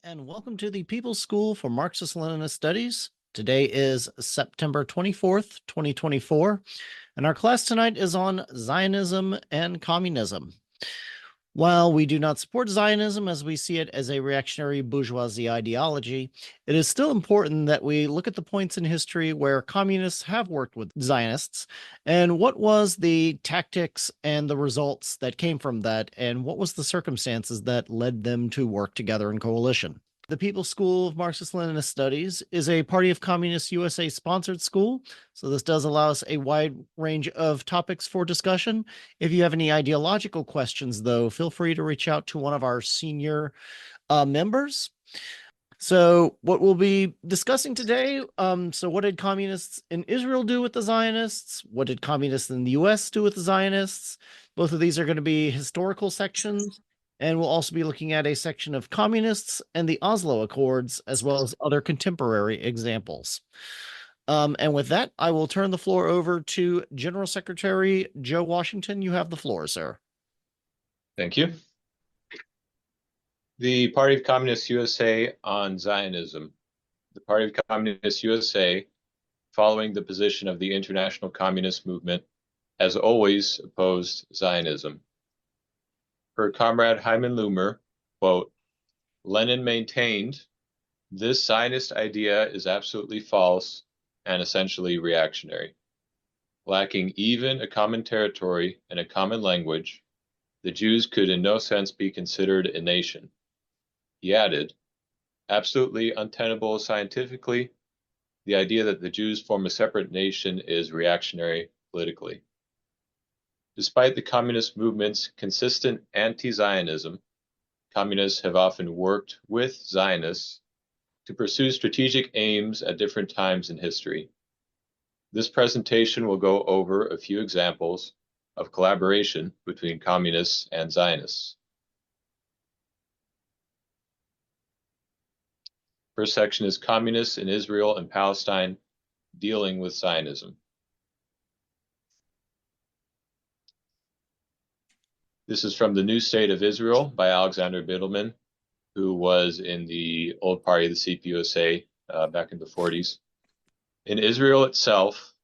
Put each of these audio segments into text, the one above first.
and welcome to the People's School for Marxist-Leninist Studies. Today is September 24th, 2024, and our class tonight is on Zionism and Communism. While we do not support Zionism as we see it as a reactionary bourgeoisie ideology, it is still important that we look at the points in history where communists have worked with Zionists and what was the tactics and the results that came from that, and what was the circumstances that led them to work together in coalition. The People's School of Marxist-Leninist Studies is a Party of Communist USA sponsored school, so this does allow us a wide range of topics for discussion. If you have any ideological questions, though, feel free to reach out to one of our senior members. So what we'll be discussing today, so what did communists in Israel do with the Zionists? What did communists in the US do with the Zionists? Both of these are going to be historical sections. And we'll also be looking at a section of communists and the Oslo Accords, as well as other contemporary examples. And with that, I will turn the floor over to General Secretary Joe Washington. You have the floor, sir. Thank you. The Party of Communist USA on Zionism. The Party of Communist USA, following the position of the international communist movement, has always opposed Zionism. Per Comrade Hyman Loomer, quote, Lenin maintained, this Zionist idea is absolutely false and essentially reactionary. Lacking even a common territory and a common language, the Jews could in no sense be considered a nation. He added, absolutely untenable scientifically, the idea that the Jews form a separate nation is reactionary politically. Despite the communist movement's consistent anti-Zionism, communists have often worked with Zionists to pursue strategic aims at different times in history. This presentation will go over a few examples of collaboration between communists and Zionists. First section is Communists in Israel and Palestine dealing with Zionism. This is from The New State of Israel by Alexander Bittelman, who was in the old party, the CPUSA, back in the 40s. In Israel itself,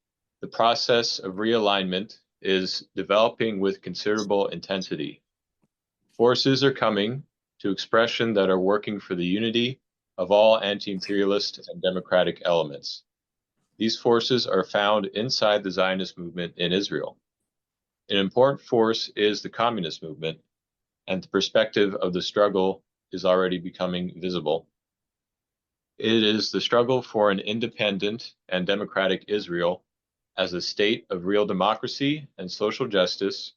the process of realignment is developing with considerable intensity. Forces are coming to expression that are working for the unity of all anti-imperialist and democratic elements. These forces are found inside the Zionist movement in Israel. An important force is the communist movement, and the perspective of the struggle is already becoming visible. It is the struggle for an independent and democratic Israel as a state of real democracy and social justice,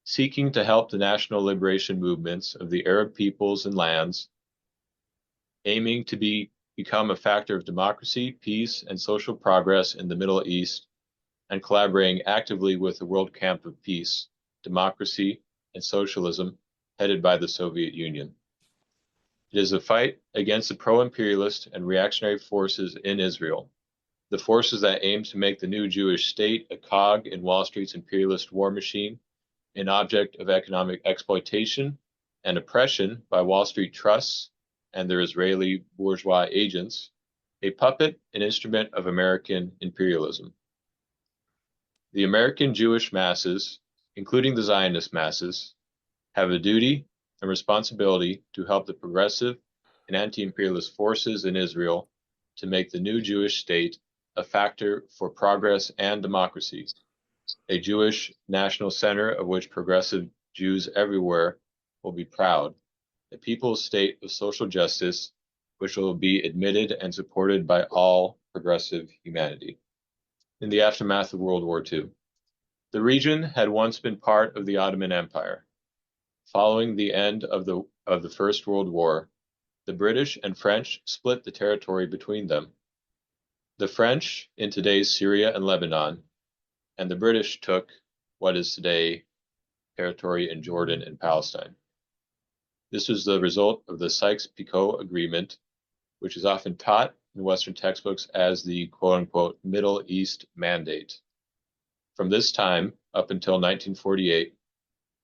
seeking to help the national liberation movements of the Arab peoples and lands, aiming to become a factor of democracy, peace, and social progress in the Middle East, and collaborating actively with the World Camp of Peace, Democracy, and Socialism headed by the Soviet Union. It is a fight against the pro-imperialist and reactionary forces in Israel, the forces that aim to make the new Jewish state a cog in Wall Street's imperialist war machine, an object of economic exploitation and oppression by Wall Street trusts and their Israeli bourgeois agents, a puppet and instrument of American imperialism. The American Jewish masses, including the Zionist masses, have a duty and responsibility to help the progressive and anti-imperialist forces in Israel to make the new Jewish state a factor for progress and democracy, a Jewish national center of which progressive Jews everywhere will be proud, a people's state of social justice which will be admitted and supported by all progressive humanity. In the aftermath of World War II, the region had once been part of the Ottoman Empire. Following the end of the First World War, the British and French split the territory between them. The French in today's Syria and Lebanon, and the British took what is today territory in Jordan and Palestine. This was the result of the Sykes-Picot Agreement, which is often taught in Western textbooks as the quote-unquote Middle East Mandate. From this time up until 1948,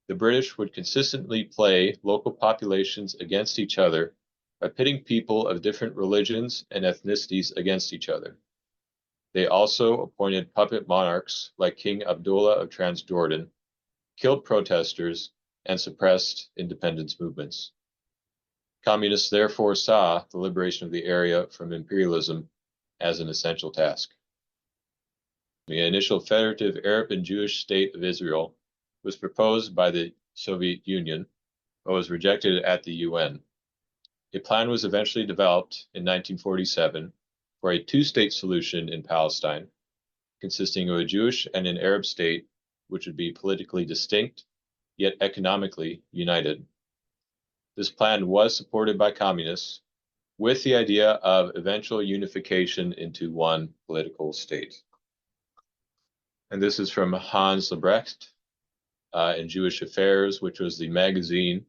the British would consistently play local populations against each other by pitting people of different religions and ethnicities against each other. They also appointed puppet monarchs like King Abdullah of Transjordan, killed protesters, and suppressed independence movements. Communists therefore saw the liberation of the area from imperialism as an essential task. The initial federative Arab and Jewish state of Israel was proposed by the Soviet Union, but was rejected at the UN. A plan was eventually developed in 1947 for a two-state solution in Palestine, consisting of a Jewish and an Arab state, which would be politically distinct, yet economically united. This plan was supported by communists, with the idea of eventual unification into one political state. And this is from Hans Lebrecht in Jewish Affairs, which was the magazine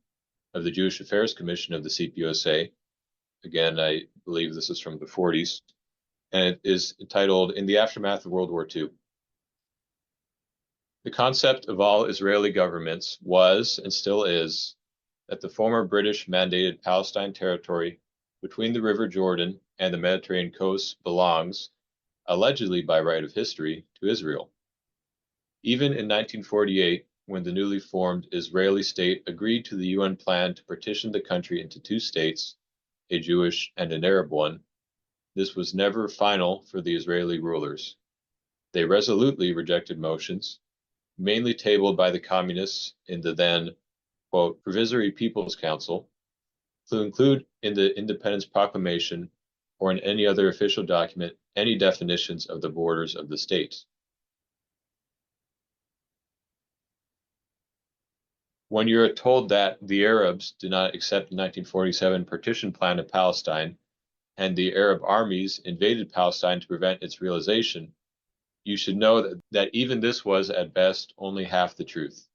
of the Jewish Affairs Commission of the CPUSA. Again, I believe this is from the 40s, and it is entitled In the Aftermath of World War II. The concept of all Israeli governments was, and still is, that the former British-mandated Palestine territory between the River Jordan and the Mediterranean coast belongs, allegedly by right of history, to Israel. Even in 1948, when the newly formed Israeli state agreed to the UN plan to partition the country into two states, a Jewish and an Arab one, this was never final for the Israeli rulers. They resolutely rejected motions, mainly tabled by the communists in the then, quote, Provisory People's Council, to include in the Independence Proclamation or in any other official document any definitions of the borders of the states. When you're told that the Arabs did not accept the 1947 partition plan of Palestine and the Arab armies invaded Palestine to prevent its realization, you should know that even this was at best only half the truth.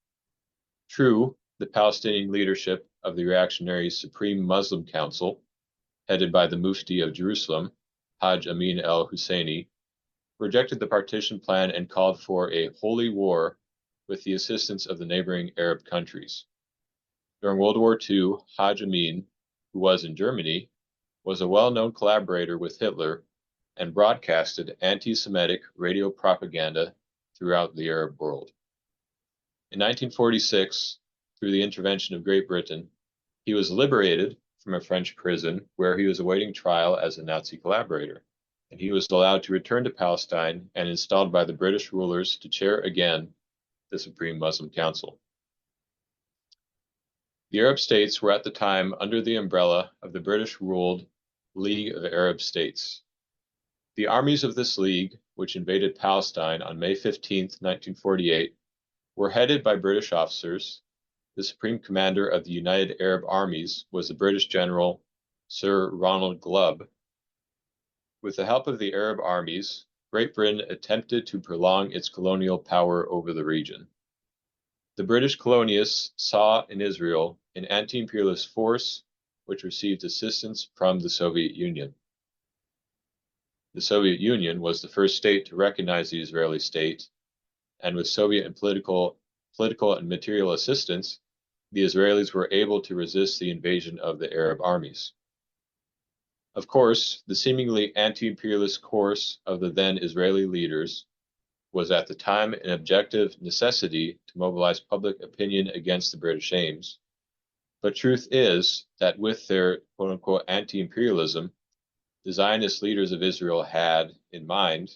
True, the Palestinian leadership of the reactionary Supreme Muslim Council, headed by the Mufti of Jerusalem, Hajj Amin al-Husseini, rejected the partition plan and called for a holy war with the assistance of the neighboring Arab countries. During World War II, Hajj Amin, who was in Germany, was a well-known collaborator with Hitler and broadcasted anti-Semitic radio propaganda throughout the Arab world. In 1946, through the intervention of Great Britain, he was liberated from a French prison where he was awaiting trial as a Nazi collaborator, and he was allowed to return to Palestine and installed by the British rulers to chair again the Supreme Muslim Council. The Arab states were at the time under the umbrella of the British-ruled League of Arab States. The armies of this league, which invaded Palestine on May 15, 1948, were headed by British officers. The supreme commander of the United Arab Armies was the British general Sir Ronald Glubb. With the help of the Arab armies, Great Britain attempted to prolong its colonial power over the region. The British colonialists saw in Israel an anti-imperialist force which received assistance from the Soviet Union. The Soviet Union was the first state to recognize the Israeli state, and with Soviet and political and material assistance, the Israelis were able to resist the invasion of the Arab armies. Of course, the seemingly anti-imperialist course of the then Israeli leaders was at the time an objective necessity to mobilize public opinion against the British aims. But truth is that with their quote-unquote anti-imperialism, the Zionist leaders of Israel had in mind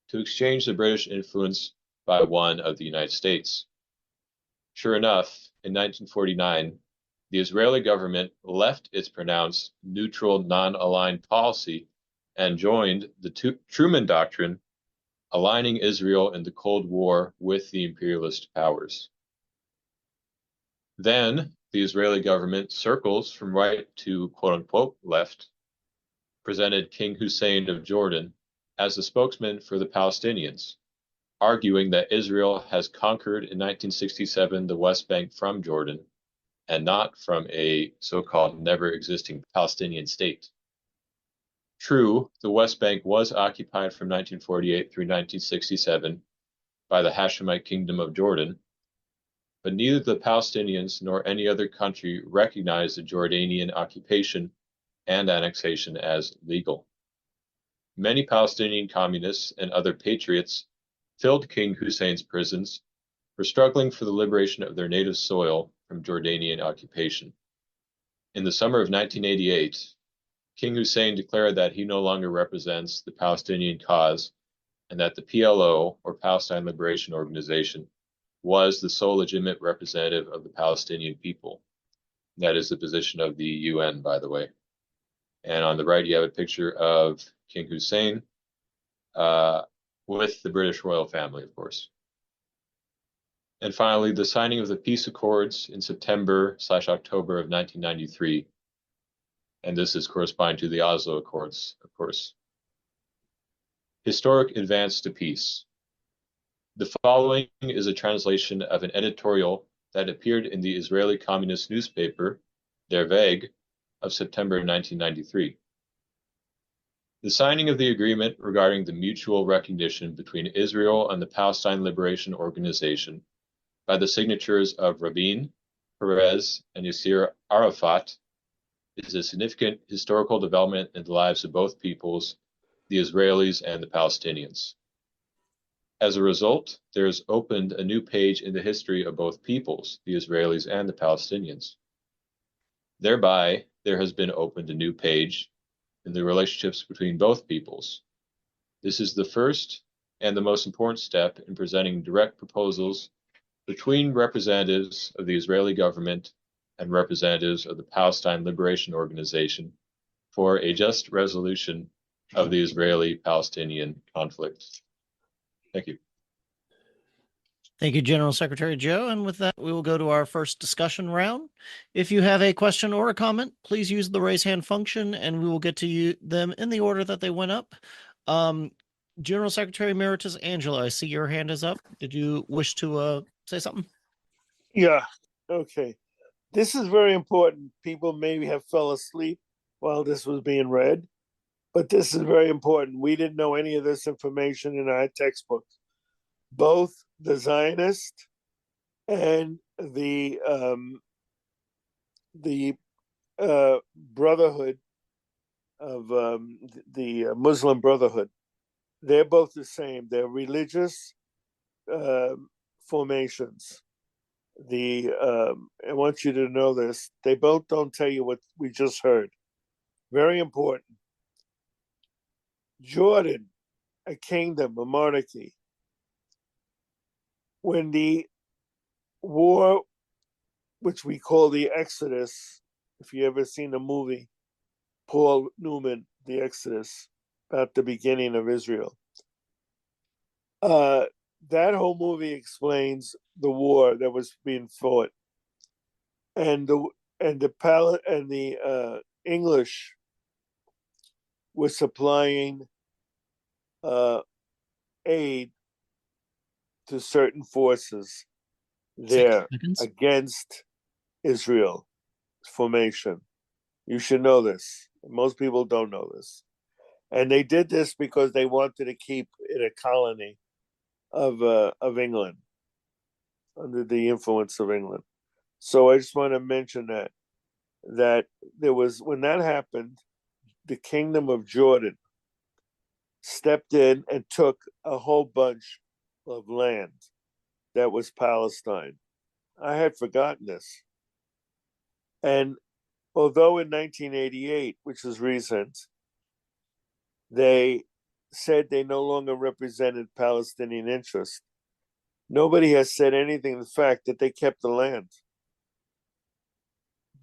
to exchange the British influence by one of the United States. Sure enough, in 1949, the Israeli government left its pronounced neutral, non-aligned policy and joined the Truman Doctrine, aligning Israel in the Cold War with the imperialist powers. Then, the Israeli government circles from right to quote-unquote left, presented King Hussein of Jordan as the spokesman for the Palestinians, arguing that Israel has conquered in 1967 the West Bank from Jordan and not from a so-called never-existing Palestinian state. True, the West Bank was occupied from 1948 through 1967 by the Hashemite Kingdom of Jordan, but neither the Palestinians nor any other country recognized the Jordanian occupation and annexation as legal. Many Palestinian communists and other patriots filled King Hussein's prisons for struggling for the liberation of their native soil from Jordanian occupation. In the summer of 1988, King Hussein declared that he no longer represents the Palestinian cause and that the PLO, or Palestine Liberation Organization, was the sole legitimate representative of the Palestinian people. That is the position of the UN, by the way. And on the right, you have a picture of King Hussein with the British royal family, of course. And finally, the signing of the peace accords in September/October of 1993. And this is corresponding to the Oslo Accords, of course. Historic advance to peace. The following is a translation of an editorial that appeared in the Israeli communist newspaper, Der Weg, of September 1993. The signing of the agreement regarding the mutual recognition between Israel and the Palestine Liberation Organization by the signatures of Rabin, Peres, and Yasser Arafat is a significant historical development in the lives of both peoples, the Israelis and the Palestinians. As a result, there has opened a new page in the history of both peoples, the Israelis and the Palestinians. Thereby, there has been opened a new page in the relationships between both peoples. This is the first and the most important step in presenting direct proposals between representatives of the Israeli government and representatives of the Palestine Liberation Organization for a just resolution of the Israeli-Palestinian conflict. Thank you. Thank you, General Secretary Joe. And with that, we will go to our first discussion round. If you have a question or a comment, please use the raise hand function and we will get to them in the order that they went up. General Secretary Emeritus Angela, I see your hand is up. Did you wish to say something? Yeah, okay. This is very important. People maybe have fell asleep while this was being read, but this is very important. We didn't know any of this information in our textbooks. Both the Zionist and the Brotherhood of the Muslim Brotherhood, they're both the same. They're religious formations. I want you to know this. They both don't tell you what we just heard. Very important. Jordan, a kingdom, a monarchy. When the war, which we call the Exodus, if you ever seen the movie, Paul Newman, The Exodus, about the beginning of Israel. That whole movie explains the war that was being fought, and the English were supplying aid to certain forces there against Israel formation. You should know this. Most people don't know this. And they did this because they wanted to keep it a colony of England, under the influence of England. So I just want to mention that there was, when that happened, the Kingdom of Jordan stepped in and took a whole bunch of land that was Palestine. I had forgotten this. And although in 1988, which is recent, they said they no longer represented Palestinian interests, nobody has said anything to the fact that they kept the land.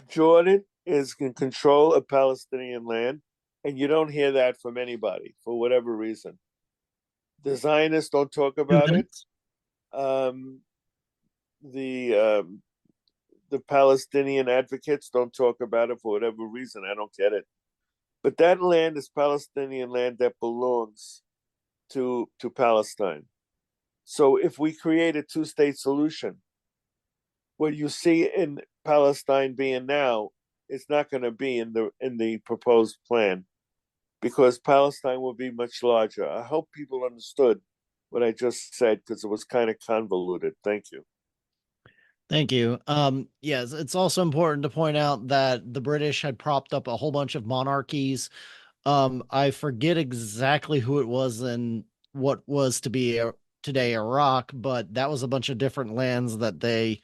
Jordan is in control of Palestinian land, and you don't hear that from anybody for whatever reason. The Zionists don't talk about it. The Palestinian advocates don't talk about it for whatever reason. I don't get it. But that land is Palestinian land that belongs to Palestine. So if we create a two-state solution, what you see in Palestine being now is not going to be in the proposed plan, because Palestine will be much larger. I hope people understood what I just said, because it was kind of convoluted. Thank you. Thank you. Yes, it's also important to point out that the British had propped up a whole bunch of monarchies. I forget exactly who it was in what was to be today Iraq, but that was a bunch of different lands that they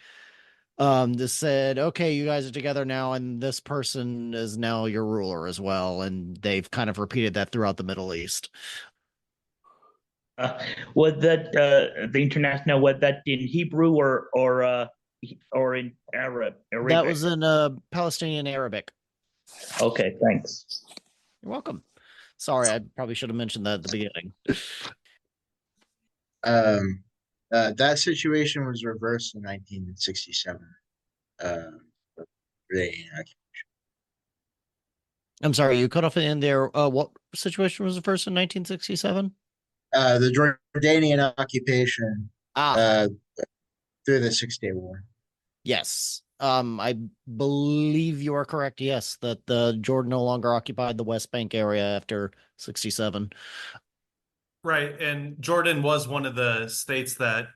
just said, okay, you guys are together now, and this person is now your ruler as well. And they've kind of repeated that throughout the Middle East. Was that the international? Was that in Hebrew or in Arab? Arabic? That was in Palestinian Arabic. Okay, thanks. You're welcome. Sorry, I probably should have mentioned that at the beginning. That situation was reversed in 1967. I'm sorry, you cut off in there. What situation was the first in 1967? The Jordanian occupation Ah, through the 6-Day War. yes. I believe you are correct. Yes, that the Jordan no longer occupied the West Bank area after 67. Right, and Jordan was one of the states that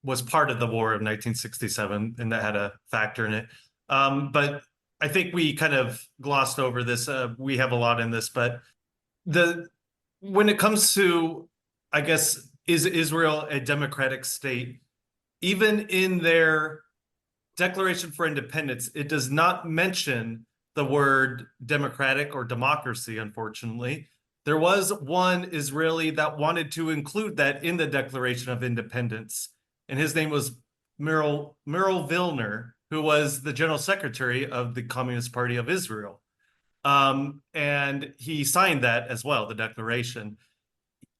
was part of the War of 1967, and that had a factor in it. But I think we kind of glossed over this. We have a lot in this, but when it comes to, I guess, is Israel a democratic state? Even in their Declaration for Independence, it does not mention the word democratic or democracy, unfortunately. There was one Israeli that wanted to include that in the Declaration of Independence, and his name was Meryl Vilner, who was the General Secretary of the Communist Party of Israel. And he signed that as well, the declaration.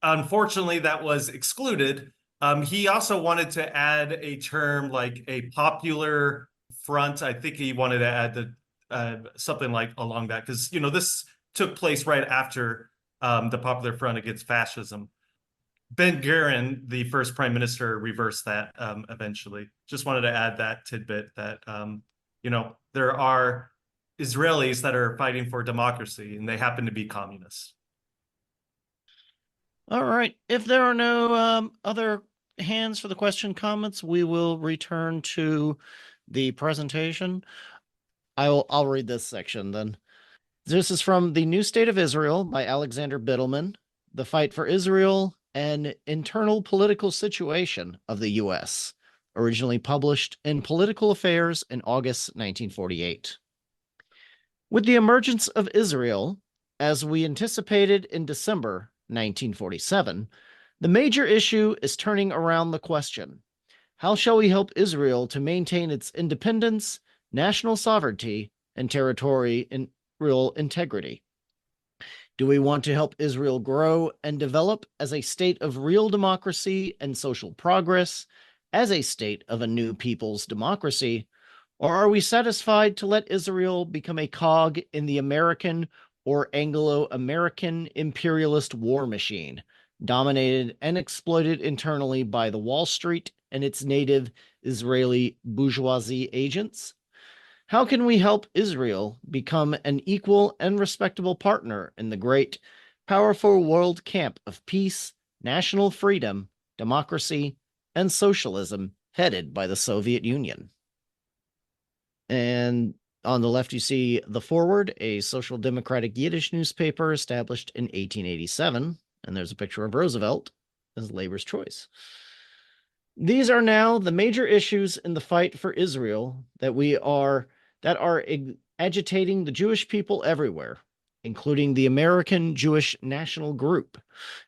Unfortunately, that was excluded. He also wanted to add a term like a popular front. I think he wanted to add something like along that, because this took place right after the Popular Front against fascism. Ben-Gurion, the first prime minister, reversed that eventually. Just wanted to add that tidbit that there are Israelis that are fighting for democracy, and they happen to be communists. All right. If there are no other hands for the question comments, we will return to the presentation. I'll read this section then. This is from The New State of Israel by Alexander Bittelman, The Fight for Israel, an Internal Political Situation of the U.S., originally published in Political Affairs in August 1948. With the emergence of Israel, as we anticipated in December 1947, the major issue is turning around the question: how shall we help Israel to maintain its independence, national sovereignty, and territorial integrity? Do we want to help Israel grow and develop as a state of real democracy and social progress, as a state of a new people's democracy, or are we satisfied to let Israel become a cog in the American or Anglo-American imperialist war machine, dominated and exploited internally by the Wall Street and its native Israeli bourgeoisie agents? How can we help Israel become an equal and respectable partner in the great, powerful world camp of peace, national freedom, democracy, and socialism headed by the Soviet Union? And on the left, you see The Forward, a social democratic Yiddish newspaper established in 1887. And there's a picture of Roosevelt as Labor's choice. These are now the major issues in the fight for Israel that are agitating the Jewish people everywhere, including the American Jewish National Group,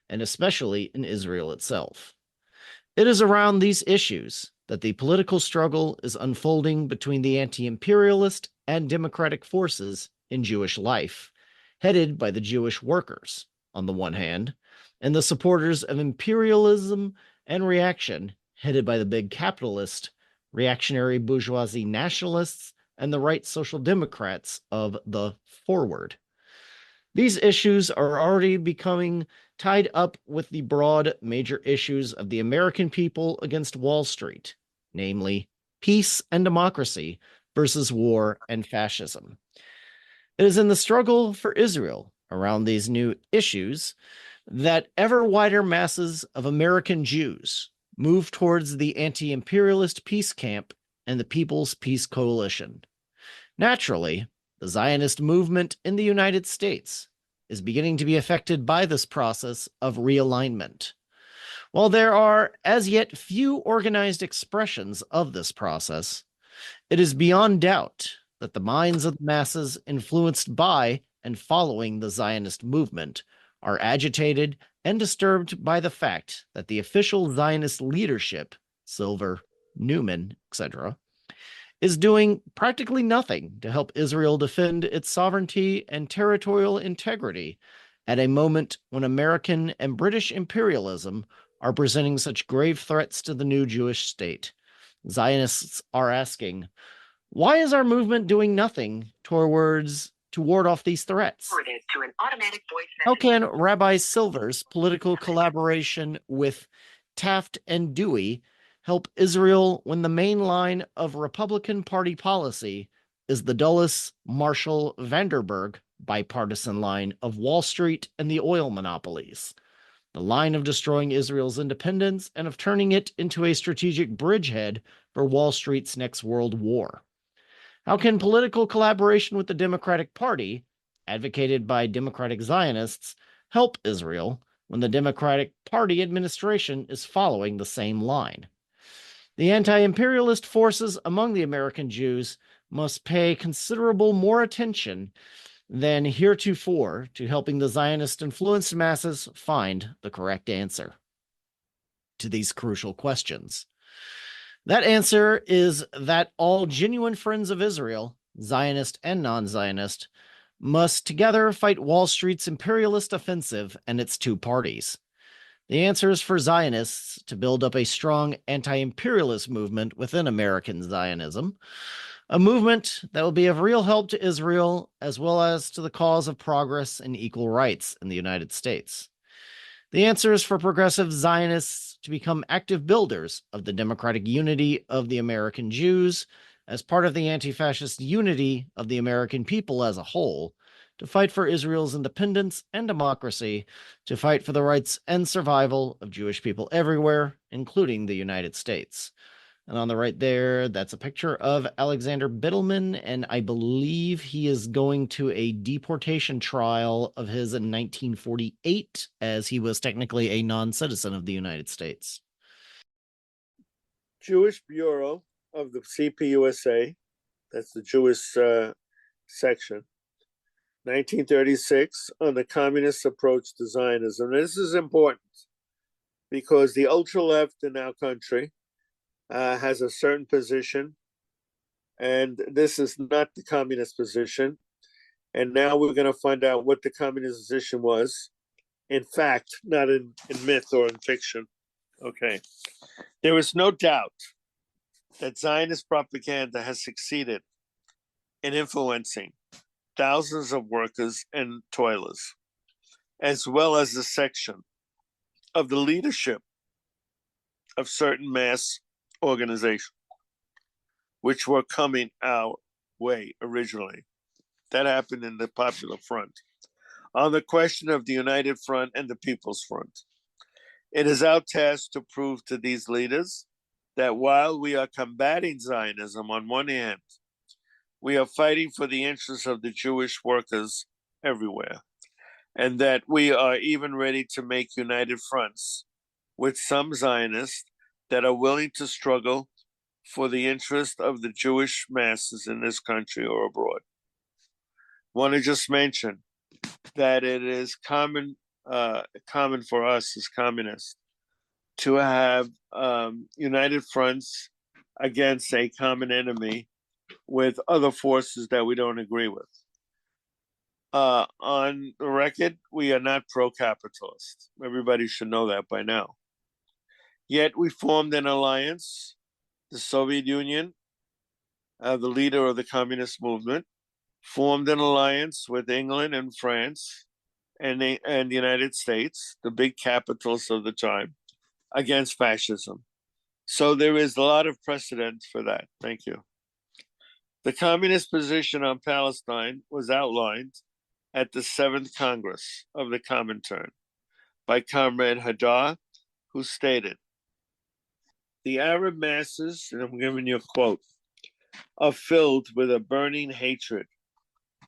and especially in Israel itself. It is around these issues that the political struggle is unfolding between the anti-imperialist and democratic forces in Jewish life, headed by the Jewish workers, on the one hand, and the supporters of imperialism and reaction, headed by the big capitalist, reactionary bourgeoisie nationalists, and the right social democrats of the Forward. These issues are already becoming tied up with the broad major issues of the American people against Wall Street, namely peace and democracy versus war and fascism. It is in the struggle for Israel around these new issues that ever wider masses of American Jews move towards the anti-imperialist peace camp and the People's Peace Coalition. Naturally, the Zionist movement in the United States is beginning to be affected by this process of realignment. While there are as yet few organized expressions of this process, it is beyond doubt that the minds of the masses influenced by and following the Zionist movement are agitated and disturbed by the fact that the official Zionist leadership, Silver, Newman, etc., is doing practically nothing to help Israel defend its sovereignty and territorial integrity at a moment when American and British imperialism are presenting such grave threats to the new Jewish state. Zionists are asking, why is our movement doing nothing to ward off these threats? How can Rabbi Silver's political collaboration with Taft and Dewey help Israel when the main line of Republican Party policy is the Dulles, Marshall, Vanderberg bipartisan line of Wall Street and the oil monopolies? The line of destroying Israel's independence and of turning it into a strategic bridgehead for Wall Street's next world war. How can political collaboration with the Democratic Party, advocated by Democratic Zionists, help Israel when the Democratic Party administration is following the same line? The anti-imperialist forces among the American Jews must pay considerable more attention than heretofore to helping the Zionist-influenced masses find the correct answer to these crucial questions. That answer is that all genuine friends of Israel, Zionist and non-Zionist, must together fight Wall Street's imperialist offensive and its two parties. The answer is for Zionists to build up a strong anti-imperialist movement within American Zionism, a movement that will be of real help to Israel as well as to the cause of progress and equal rights in the United States. The answer is for progressive Zionists to become active builders of the democratic unity of the American Jews as part of the anti-fascist unity of the American people as a whole, to fight for Israel's independence and democracy, to fight for the rights and survival of Jewish people everywhere, including the United States. And on the right there, that's a picture of Alexander Bittelman, and I believe he is going to a deportation trial of his in 1948, as he was technically a non-citizen of the United States. Jewish Bureau of the CPUSA, that's the Jewish section, 1936, on the communist approach to Zionism. This is important because the ultra-left in our country has a certain position, and this is not the communist position. And now we're going to find out what the communist position was, in fact, not in myth or in fiction. Okay. There is no doubt that Zionist propaganda has succeeded in influencing thousands of workers and toilers, as well as a section of the leadership of certain mass organizations, which were coming our way originally. That happened in the Popular Front. On the question of the United Front and the People's Front, it is our task to prove to these leaders that while we are combating Zionism on one hand, we are fighting for the interests of the Jewish workers everywhere, and that we are even ready to make united fronts with some Zionists that are willing to struggle for the interest of the Jewish masses in this country or abroad. I want to just mention that it is common for us as communists to have united fronts against a common enemy with other forces that we don't agree with. On the record, we are not pro-capitalist. Everybody should know that by now. Yet we formed an alliance, the Soviet Union, the leader of the communist movement, formed an alliance with England and France and the United States, the big capitals of the time, against fascism. So there is a lot of precedent for that. Thank you. The communist position on Palestine was outlined at the 7th Congress of the Comintern by Comrade Hadar, who stated, "The Arab masses," and I'm giving you a quote, are filled with a burning hatred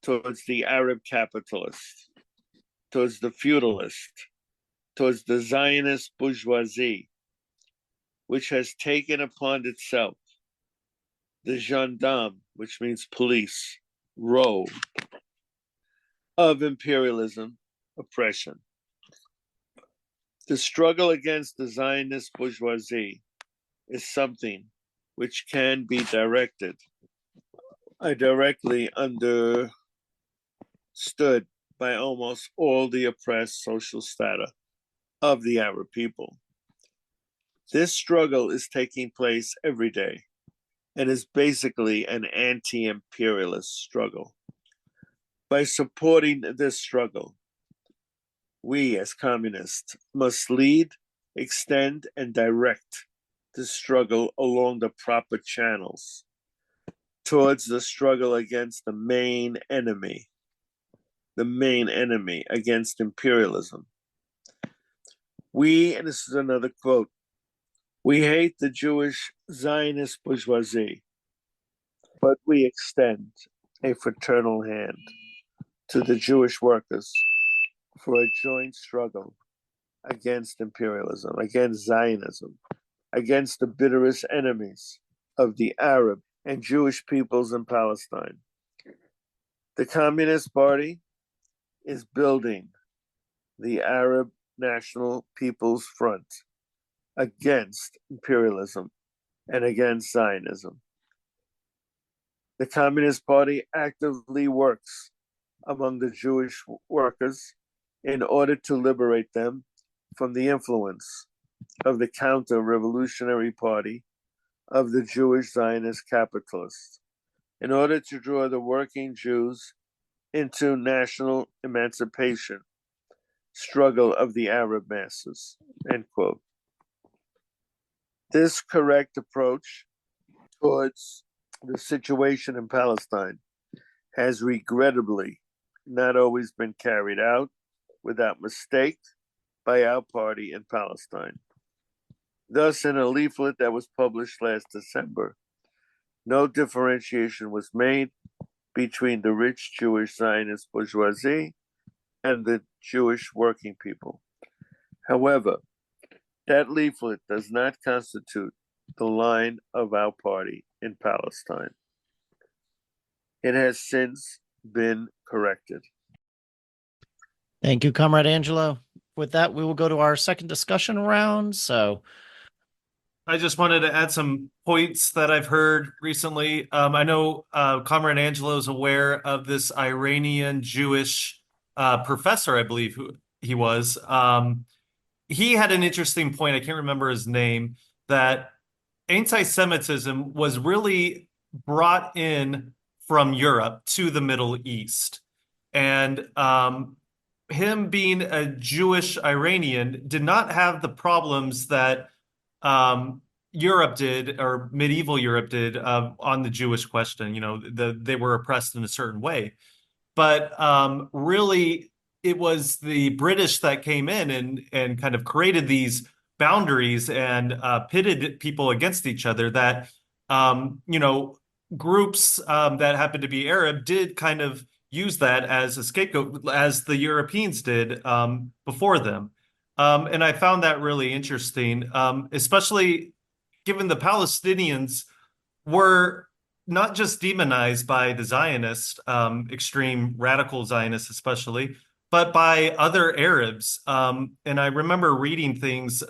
towards the Arab capitalist, towards the feudalist, towards the Zionist bourgeoisie, which has taken upon itself the gendarme, which means police, role of imperialism, oppression. The struggle against the Zionist bourgeoisie is something which can be directly understood by almost all the oppressed social strata of the Arab people. This struggle is taking place every day and is basically an anti-imperialist struggle. By supporting this struggle, we as communists must lead, extend, and direct the struggle along the proper channels towards the struggle against the main enemy against imperialism. And this is another quote, we hate the Jewish Zionist bourgeoisie, but we extend a fraternal hand to the Jewish workers for a joint struggle against imperialism, against Zionism, against the bitterest enemies of the Arab and Jewish peoples in Palestine. The Communist Party is building the Arab National People's Front against imperialism and against Zionism. The Communist Party actively works among the Jewish workers in order to liberate them from the influence of the counter-revolutionary party of the Jewish Zionist capitalists, in order to draw the working Jews into national emancipation struggle of the Arab masses, end quote. This correct approach towards the situation in Palestine has regrettably not always been carried out without mistake by our party in Palestine. Thus, in a leaflet that was published last December, no differentiation was made between the rich Jewish Zionist bourgeoisie and the Jewish working people. However, that leaflet does not constitute the line of our party in Palestine. It has since been corrected. Thank you, Comrade Angelo. With that, we will go to our second discussion round. So I just wanted to add some points that I've heard recently. I know Comrade Angelo is aware of this Iranian Jewish professor, I believe who he was. He had an interesting point, I can't remember his name, that anti-Semitism was really brought in from Europe to the Middle East. And him being a Jewish Iranian did not have the problems that Europe did, or medieval Europe did, on the Jewish question. You know, they were oppressed in a certain way. But really, it was the British that came in and kind of created these boundaries and pitted people against each other that, you know, groups that happened to be Arab did kind of use that as a scapegoat, as the Europeans did before them. And I found that really interesting, especially given the Palestinians were not just demonized by the Zionists, extreme radical Zionists especially, but by other Arabs. And I remember reading things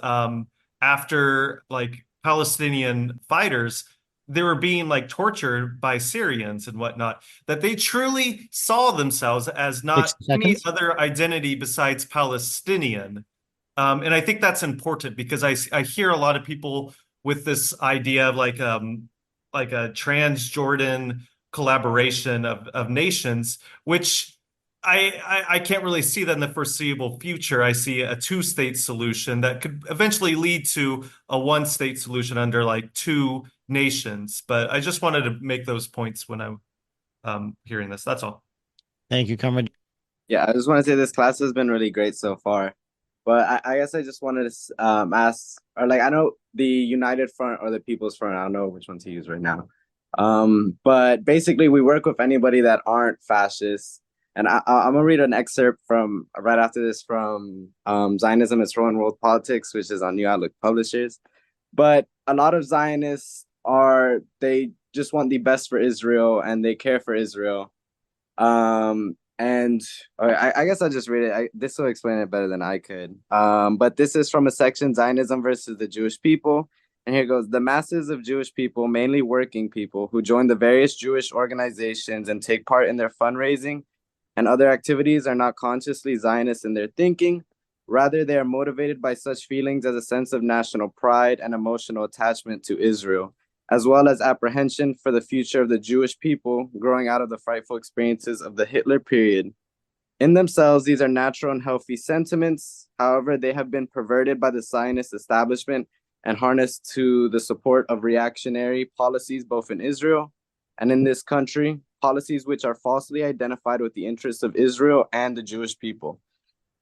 after, like, Palestinian fighters, they were being like tortured by Syrians and whatnot, that they truly saw themselves as not any other identity besides Palestinian. And I think that's important because I hear a lot of people with this idea of like a trans-Jordan collaboration of nations, which I can't really see that in the foreseeable future. I see a two-state solution that could eventually lead to a one-state solution under like two nations. But I just wanted to make those points when I'm hearing this. That's all. thank you, Comrade. Yeah, I just want to say this class has been really great so far. But I guess I just wanted to ask, or like, I know the United Front or the People's Front, I don't know which one to use right now. But basically, we work with anybody that aren't fascists. And I'm gonna read an excerpt from right after this from Zionism, Its Role in World Politics, which is on New Outlook Publishers. But a lot of Zionists they just want the best for Israel and they care for Israel. And I guess I'll just read it. This will explain it better than I could. But this is from a section, Zionism versus the Jewish people. And here goes: the masses of Jewish people, mainly working people, who join the various Jewish organizations and take part in their fundraising and other activities are not consciously Zionist in their thinking. Rather, they are motivated by such feelings as a sense of national pride and emotional attachment to Israel, as well as apprehension for the future of the Jewish people growing out of the frightful experiences of the Hitler period. In themselves, these are natural and healthy sentiments. However, they have been perverted by the Zionist establishment and harnessed to the support of reactionary policies both in Israel and in this country, policies which are falsely identified with the interests of Israel and the Jewish people.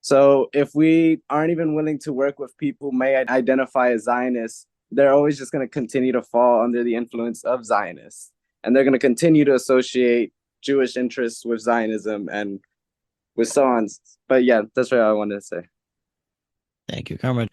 So if we aren't even willing to work with people who may identify as Zionists, they're always just going to continue to fall under the influence of Zionists. And they're going to continue to associate Jewish interests with Zionism and with so on. But yeah, that's what I wanted to say. Thank you, Comrade.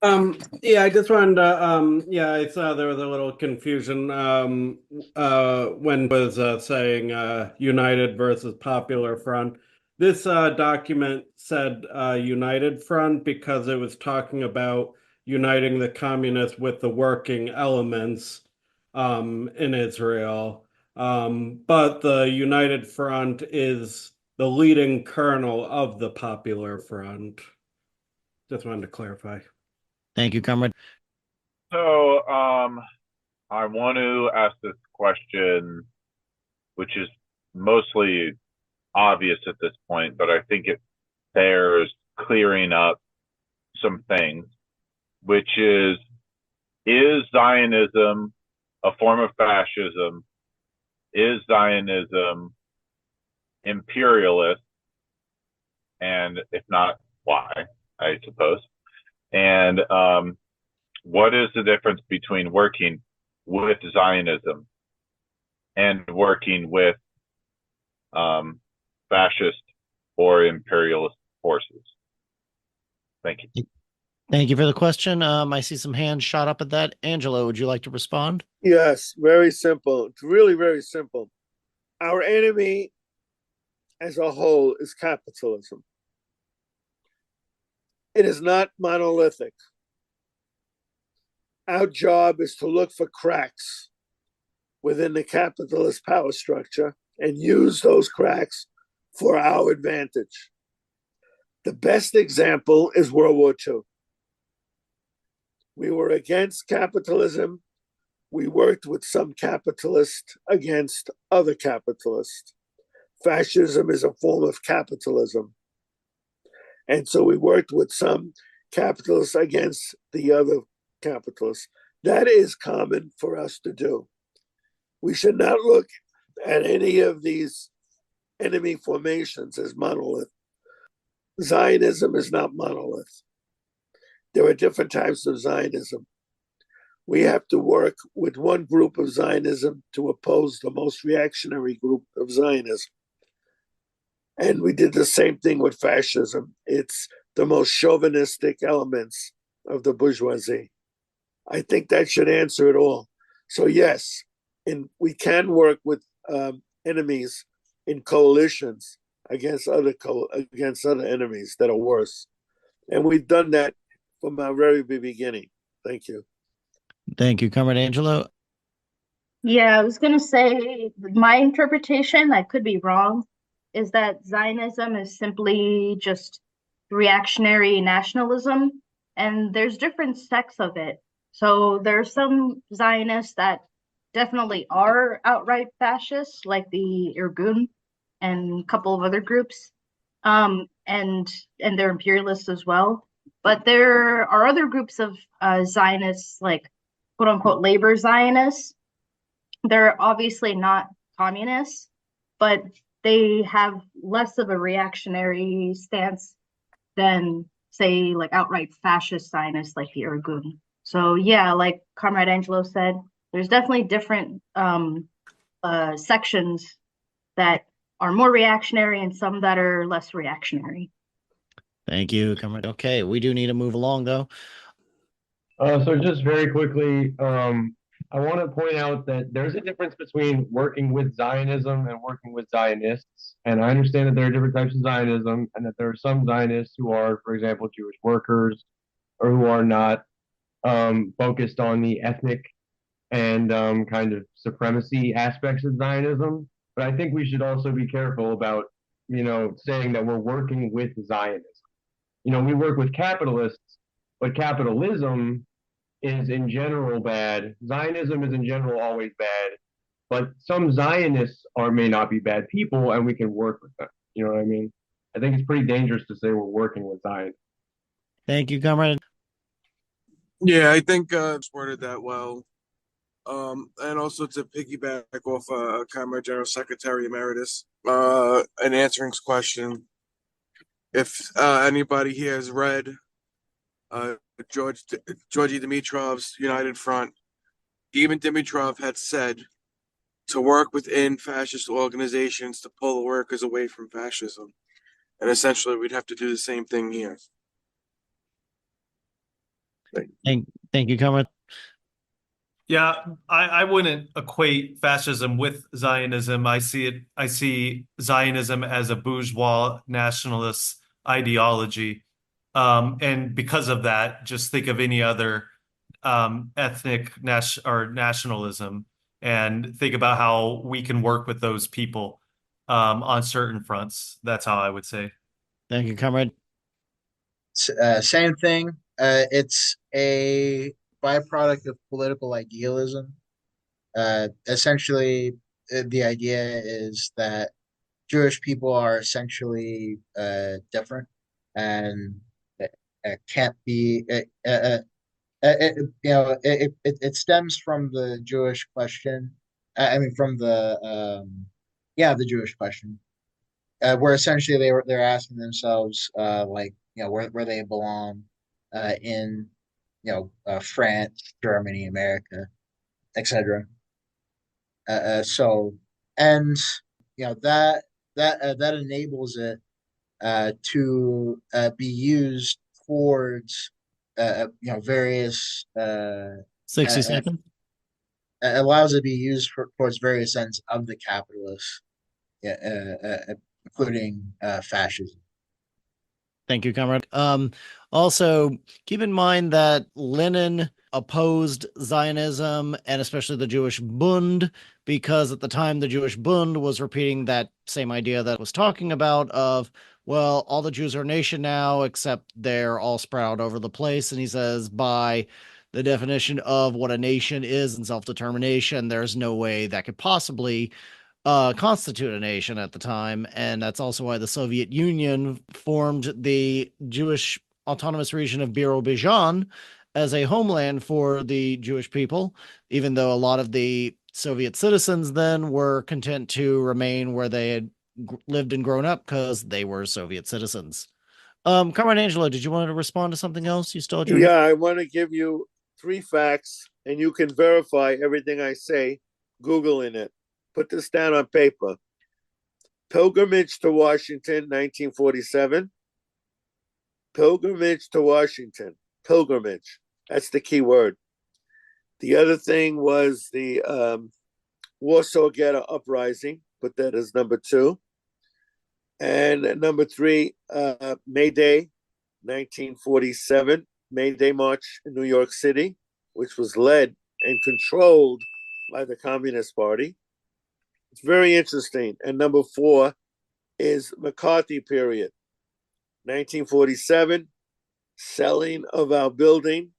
Yeah, I just wanted to, yeah, I saw there was a little confusion when it was saying United versus Popular Front. This document said United Front because it was talking about uniting the communists with the working elements in Israel. But the United Front is the leading kernel of the Popular Front. Just wanted to clarify. Thank you, Comrade. So, I want to ask this question, which is mostly obvious at this point, but I think it bears clearing up some things, which is Zionism a form of fascism? Is Zionism imperialist? And if not, why, I suppose? And what is the difference between working with Zionism and working with fascist or imperialist forces? Thank you. Thank you for the question. I see some hands shot up at that. Angelo, would you like to respond? Yes, very simple. It's really very simple. Our enemy as a whole is capitalism. It is not monolithic. Our job is to look for cracks within the capitalist power structure and use those cracks for our advantage. The best example is World War II. We were against capitalism. We worked with some capitalists against other capitalists. Fascism is a form of capitalism. And so we worked with some capitalists against the other capitalists. That is common for us to do. We should not look at any of these enemy formations as monolith. Zionism is not monolith. There are different types of Zionism. We have to work with one group of Zionism to oppose the most reactionary group of Zionism. And we did the same thing with fascism. It's the most chauvinistic elements of the bourgeoisie. I think that should answer it all. So yes, we can work with enemies in coalitions against other enemies that are worse. And we've done that from our very beginning. Thank you. Thank you, Comrade Angelo. Yeah, I was going to say my interpretation, I could be wrong, is that Zionism is simply just reactionary nationalism, and there's different sects of it. So there's some Zionists that definitely are outright fascists, like the Irgun and a couple of other groups, and they're imperialists as well. But there are other groups of Zionists, like quote unquote labor Zionists. They're obviously not communists, but they have less of a reactionary stance than, say, like outright fascist Zionists like the Irgun. So yeah, like Comrade Angelo said, there's definitely different sections that are more reactionary and some that are less reactionary. Thank you, comrade. Okay, we do need to move along though. So just very quickly, I want to point out that there's a difference between working with Zionism and working with Zionists. And I understand that there are different types of Zionism and that there are some Zionists who are, for example, Jewish workers or who are not focused on the ethnic and kind of supremacy aspects of Zionism. But I think we should also be careful about, saying that we're working with Zionism. We work with capitalists, but capitalism is in general bad. Zionism is in general always bad, but some Zionists may not be bad people, and we can work with them. You know what I mean? I think it's pretty dangerous to say we're working with Zionists. Thank you, comrade. Yeah, I think it's worded that well. And also to piggyback off Comrade General Secretary Emeritus, in answering his question, if anybody here has read Georgy Dimitrov's United Front, even Dimitrov had said to work within fascist organizations to pull the workers away from fascism. And essentially, we'd have to do the same thing here. Thank you, comrade. Yeah, I wouldn't equate fascism with Zionism. I see Zionism as a bourgeois nationalist ideology. And because of that, just think of any other ethnic nationalism and think about how we can work with those people on certain fronts. That's how I would say. Thank you, comrade. Same thing. It's a byproduct of political idealism. Essentially, the idea is that Jewish people are essentially different and can't be. It stems from the Jewish question. From the the Jewish question, where essentially they're asking themselves where they belong in France, Germany, America, etc. So and that enables it to be used towards various 60 seconds. Allows it to be used towards various ends of the capitalists, including fascism. Thank you, comrade. Also, keep in mind that Lenin opposed Zionism and especially the Jewish Bund, because at the time the Jewish Bund was repeating that same idea that I was talking about of, well, all the Jews are a nation now, except they're all spread out over the place. And he says, by the definition of what a nation is and self-determination, there's no way that could possibly constitute a nation at the time. And that's also why the Soviet Union formed the Jewish autonomous region of Birobidzhan as a homeland for the Jewish people, even though a lot of the Soviet citizens then were content to remain where they had lived and grown up because they were Soviet citizens. Comrade Angelo, did you want to respond to something else? You still had your Yeah, I want to give you 3 facts, and you can verify everything I say, Googling it. Put this down on paper. Pilgrimage to Washington, 1947. Pilgrimage to Washington. Pilgrimage. That's the key word. The other thing was the Warsaw Ghetto Uprising. Put that as number 2. And number 3, May Day, 1947. May Day March in New York City, which was led and controlled by the Communist Party. It's very interesting. And number 4 is McCarthy period. 1947, selling of our building,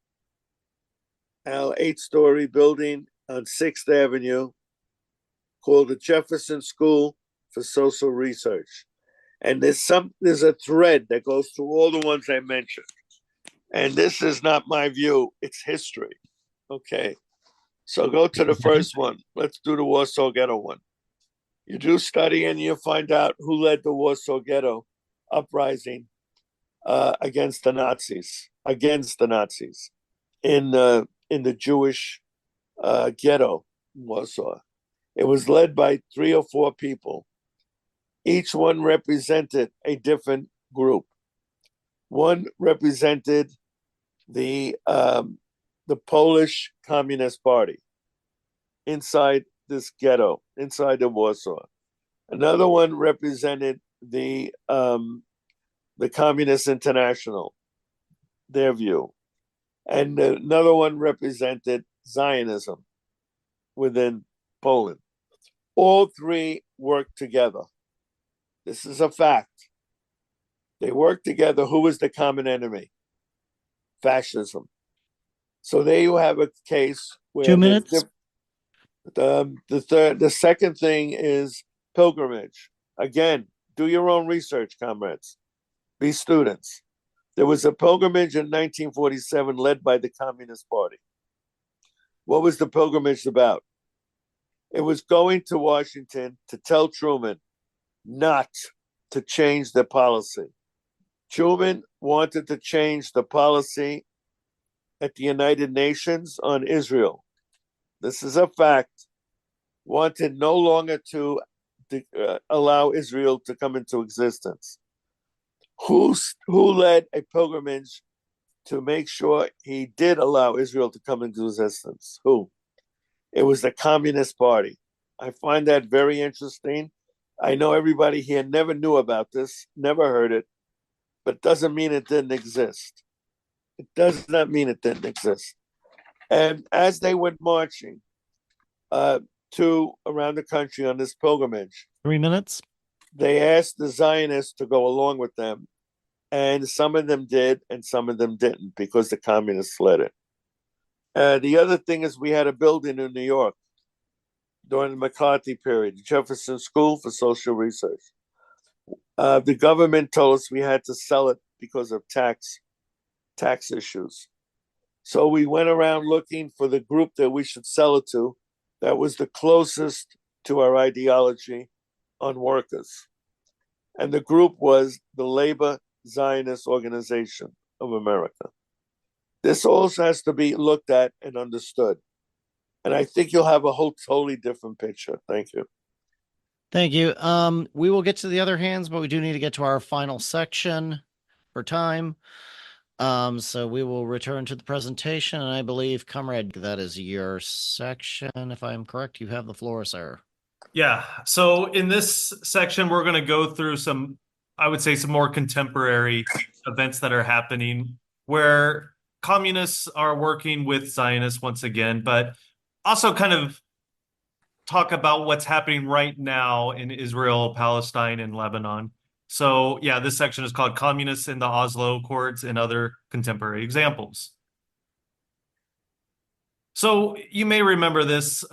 our 8-story building on 6th Avenue called the Jefferson School for Social Research. And there's a thread that goes through all the ones I mentioned. And this is not my view, it's history. Okay. So go to the first one. Let's do the Warsaw Ghetto one. You do study and you find out who led the Warsaw Ghetto uprising against the Nazis in the Jewish ghetto in Warsaw. It was led by 3 or 4 people. Each one represented a different group. One represented the Polish Communist Party inside this ghetto, inside of Warsaw. Another one represented the Communist International, their view. And another one represented Zionism within Poland. All 3 worked together. This is a fact. They worked together. Who was the common enemy? Fascism. So there you have a case where 2 minutes. The second thing is pilgrimage. Again, do your own research, comrades. Be students. There was a pilgrimage in 1947 led by the Communist Party. What was the pilgrimage about? It was going to Washington to tell Truman not to change the policy. Truman wanted to change the policy at the United Nations on Israel. This is a fact. Wanted no longer to allow Israel to come into existence. Who led a pilgrimage to make sure he did allow Israel to come into existence? Who? It was the Communist Party. I find that very interesting. I know everybody here never knew about this, never heard it, but doesn't mean it didn't exist. It does not mean it didn't exist. And as they went marching around the country on this pilgrimage, 3 minutes. They asked the Zionists to go along with them. And some of them did, and some of them didn't, because the communists led it. The other thing is we had a building in New York during the McCarthy period, Jefferson School for Social Research. The government told us we had to sell it because of tax issues. So we went around looking for the group that we should sell it to that was the closest to our ideology on workers. And the group was the Labor Zionist Organization of America. This also has to be looked at and understood. And I think you'll have a whole totally different picture. Thank you. Thank you. We will get to the other hands, but we do need to get to our final section for time. So we will return to the presentation, and I believe, Comrade, that is your section. If I am correct, you have the floor, sir. Yeah. So in this section, we're going to go through some, I would say, some more contemporary events that are happening where communists are working with Zionists once again, but also kind of talk about what's happening right now in Israel, Palestine, and Lebanon. So yeah, this section is called Communists in the Oslo Accords and Other Contemporary Examples. So you may remember this.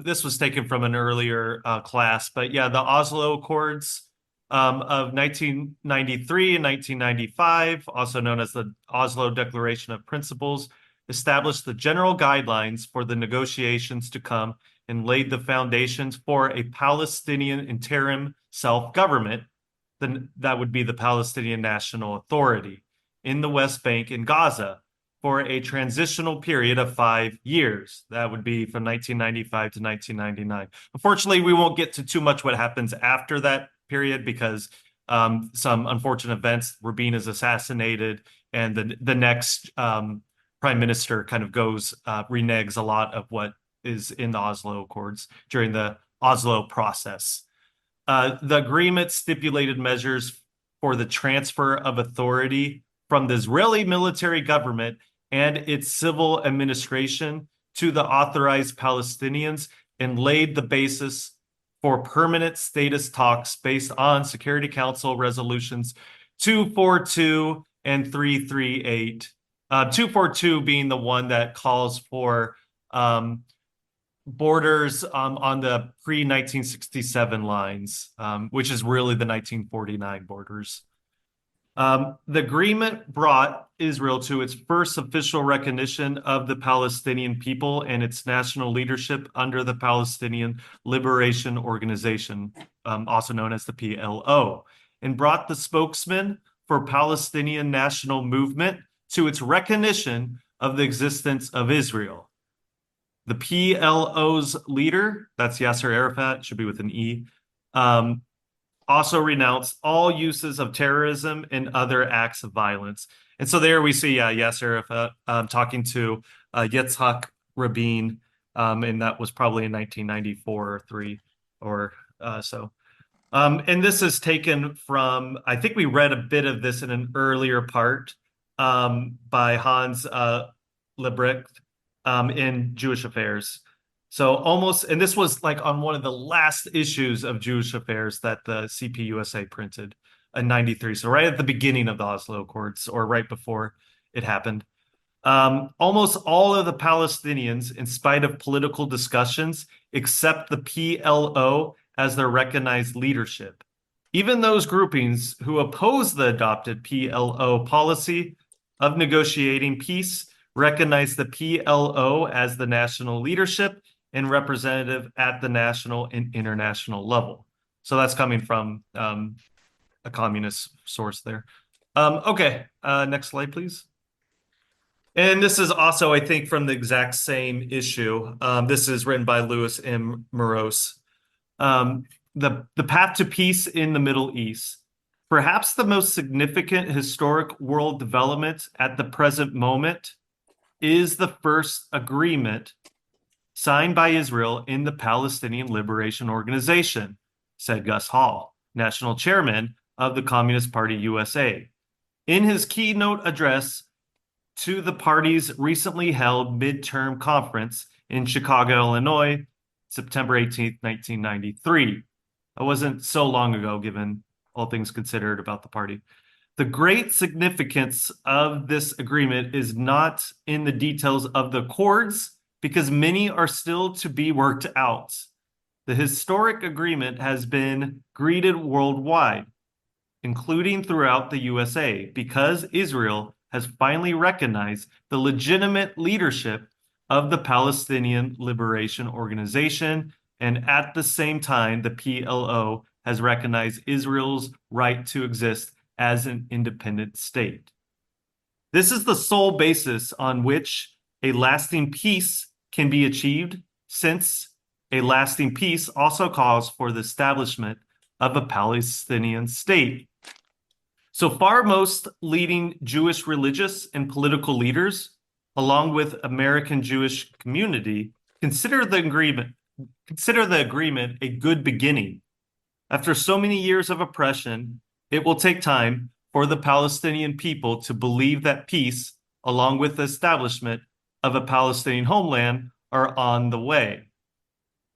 This was taken from an earlier class, but yeah, the Oslo Accords of 1993 and 1995, also known as the Oslo Declaration of Principles, established the general guidelines for the negotiations to come and laid the foundations for a Palestinian interim self-government. That would be the Palestinian National Authority in the West Bank and Gaza for a transitional period of 5 years. That would be from 1995 to 1999. Unfortunately, we won't get to too much what happens after that period because some unfortunate events, Rabin is assassinated, and the next prime minister kind of reneges a lot of what is in the Oslo Accords during the Oslo process. The agreement stipulated measures for the transfer of authority from the Israeli military government and its civil administration to the authorized Palestinians and laid the basis for permanent status talks based on Security Council resolutions 242 and 338. 242 being the one that calls for borders on the pre-1967 lines, which is really the 1949 borders. The agreement brought Israel to its first official recognition of the Palestinian people and its national leadership under the Palestinian Liberation Organization, also known as the PLO, and brought the spokesman for Palestinian National Movement to its recognition of the existence of Israel. The PLO's leader, that's Yasser Arafat, should be with an E, also renounced all uses of terrorism and other acts of violence. And so there we see Yasser Arafat talking to Yitzhak Rabin, and that was probably in 1994 or 3 or so. And this is taken from, I think we read a bit of this in an earlier part by Hans Lebrecht in Jewish Affairs. So almost, and this was like on one of the last issues of Jewish Affairs that the CPUSA printed in 93. So right at the beginning of the Oslo Accords, or right before it happened. Almost all of the Palestinians, in spite of political discussions, accept the PLO as their recognized leadership. Even those groupings who oppose the adopted PLO policy of negotiating peace recognize the PLO as the national leadership and representative at the national and international level. So that's coming from a communist source there. Okay, next slide, please. And this is also, I think, from the exact same issue. This is written by Louis M. Morose. The path to peace in the Middle East. Perhaps the most significant historic world development at the present moment is the first agreement signed by Israel in the Palestinian Liberation Organization, said Gus Hall, national chairman of the Communist Party USA. In his keynote address to the party's recently held midterm conference in Chicago, Illinois, September 18th, 1993. It wasn't so long ago, given all things considered about the party. The great significance of this agreement is not in the details of the accords, because many are still to be worked out. The historic agreement has been greeted worldwide, including throughout the USA, because Israel has finally recognized the legitimate leadership of the Palestinian Liberation Organization, and at the same time, the PLO has recognized Israel's right to exist as an independent state. This is the sole basis on which a lasting peace can be achieved, since a lasting peace also calls for the establishment of a Palestinian state. So far, most leading Jewish religious and political leaders, along with American Jewish community, consider the agreement a good beginning. After so many years of oppression, it will take time for the Palestinian people to believe that peace, along with the establishment of a Palestinian homeland, are on the way.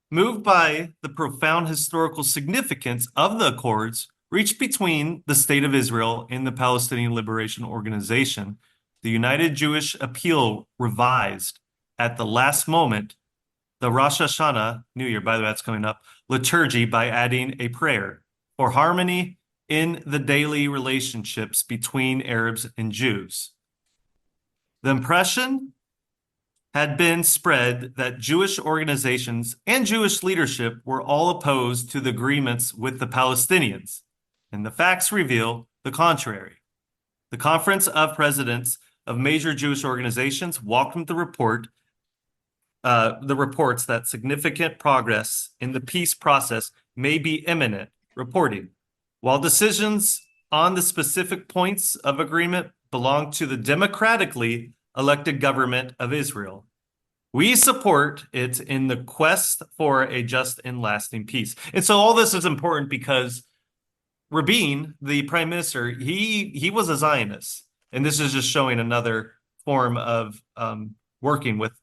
Moved by the profound historical significance of the accords reached between the State of Israel and the Palestinian Liberation Organization, the United Jewish Appeal revised at the last moment the Rosh Hashanah, New Year, by the way, that's coming up, liturgy by adding a prayer for harmony in the daily relationships between Arabs and Jews. The impression had been spread that Jewish organizations and Jewish leadership were all opposed to the agreements with the Palestinians, and the facts reveal the contrary. The Conference of Presidents of major Jewish organizations welcomed the reports that significant progress in the peace process may be imminent, reporting, while decisions on the specific points of agreement belong to the democratically elected government of Israel. We support it in the quest for a just and lasting peace. And so all this is important because Rabin, the prime minister, he was a Zionist. And this is just showing another form of working with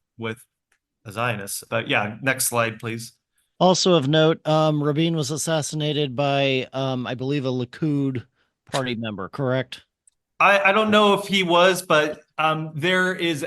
a Zionist. But yeah, next slide, please. Also of note, Rabin was assassinated by, I believe, a Likud party member, correct? I don't know if he was, but there is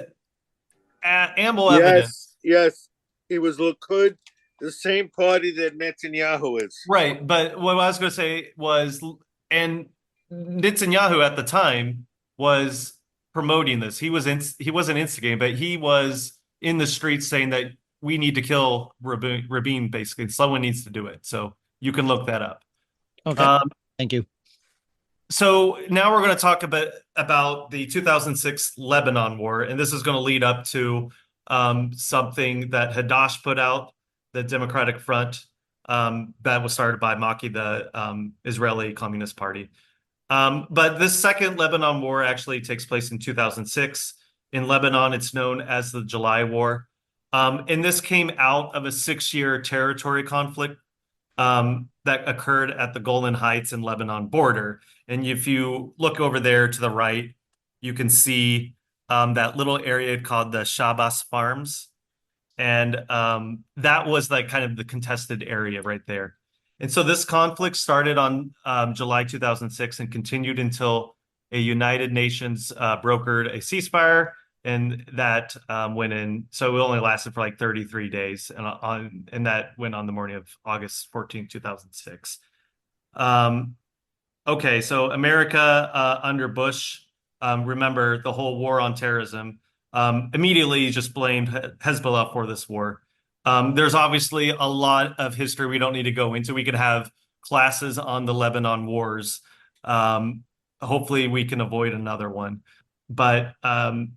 ample evidence. Yes, he was Likud, the same party that Netanyahu is. Right, but what I was going to say was, and Netanyahu at the time was promoting this. He wasn't instigating, but he was in the streets saying that we need to kill Rabin, basically. Someone needs to do it. So you can look that up. Okay, thank you. So now we're going to talk about the 2006 Lebanon War, and this is going to lead up to something that Hadash put out, the Democratic Front, that was started by Maki, the Israeli Communist Party. But this second Lebanon War actually takes place in 2006. In Lebanon, it's known as the July War. And this came out of a 6-year territory conflict that occurred at the Golan Heights and Lebanon border. And if you look over there to the right, you can see that little area called the Shabbos Farms. And that was like kind of the contested area right there. And so this conflict started on July 2006 and continued until a United Nations brokered a ceasefire, and that went in. So it only lasted for like 33 days, and that went on the morning of August 14, 2006. Okay, so America under Bush, remember the whole war on terrorism, immediately just blamed Hezbollah for this war. There's obviously a lot of history we don't need to go into. We could have classes on the Lebanon wars. Hopefully we can avoid another one. But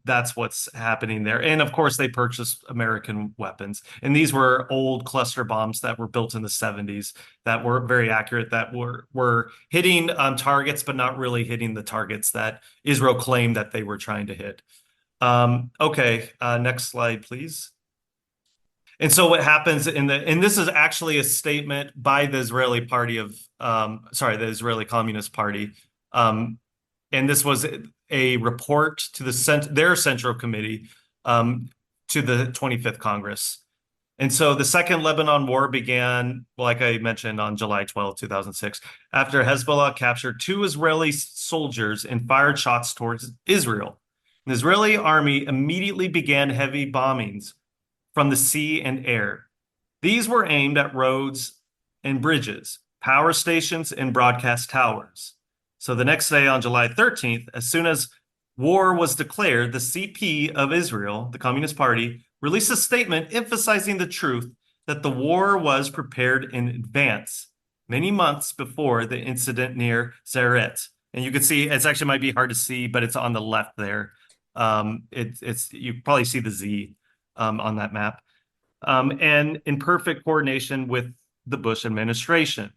that's what's happening there. And of course, they purchased American weapons. And these were old cluster bombs that were built in the 70s that were very accurate, that were hitting targets, but not really hitting the targets that Israel claimed that they were trying to hit. Okay, next slide, please. And so what happens and this is actually a statement by the Israeli party of, the Israeli Communist Party. And this was a report to their Central Committee to the 25th Congress. And so the Second Lebanon War began, like I mentioned, on July 12, 2006, after Hezbollah captured 2 Israeli soldiers and fired shots towards Israel. The Israeli army immediately began heavy bombings from the sea and air. These were aimed at roads and bridges, power stations, and broadcast towers. So the next day, on July 13th, as soon as war was declared, the CP of Israel, the Communist Party, released a statement emphasizing the truth that the war was prepared in advance, many months before the incident near Zeret. And you can see, it's actually might be hard to see, but it's on the left there. You probably see the Z on that map. And in perfect coordination with the Bush administration.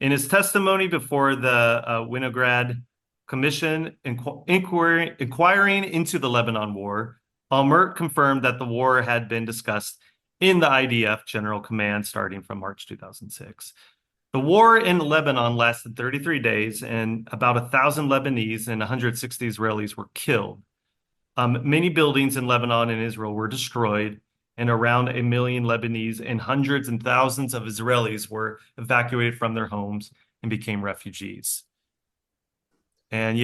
In his testimony before the Winograd Commission inquiring into the Lebanon War, Almert confirmed that the war had been discussed in the IDF General Command starting from March 2006. The war in Lebanon lasted 33 days, and about 1,000 Lebanese and 160 Israelis were killed. Many buildings in Lebanon and Israel were destroyed, and around 1 million Lebanese and hundreds and thousands of Israelis were evacuated from their homes and became refugees. And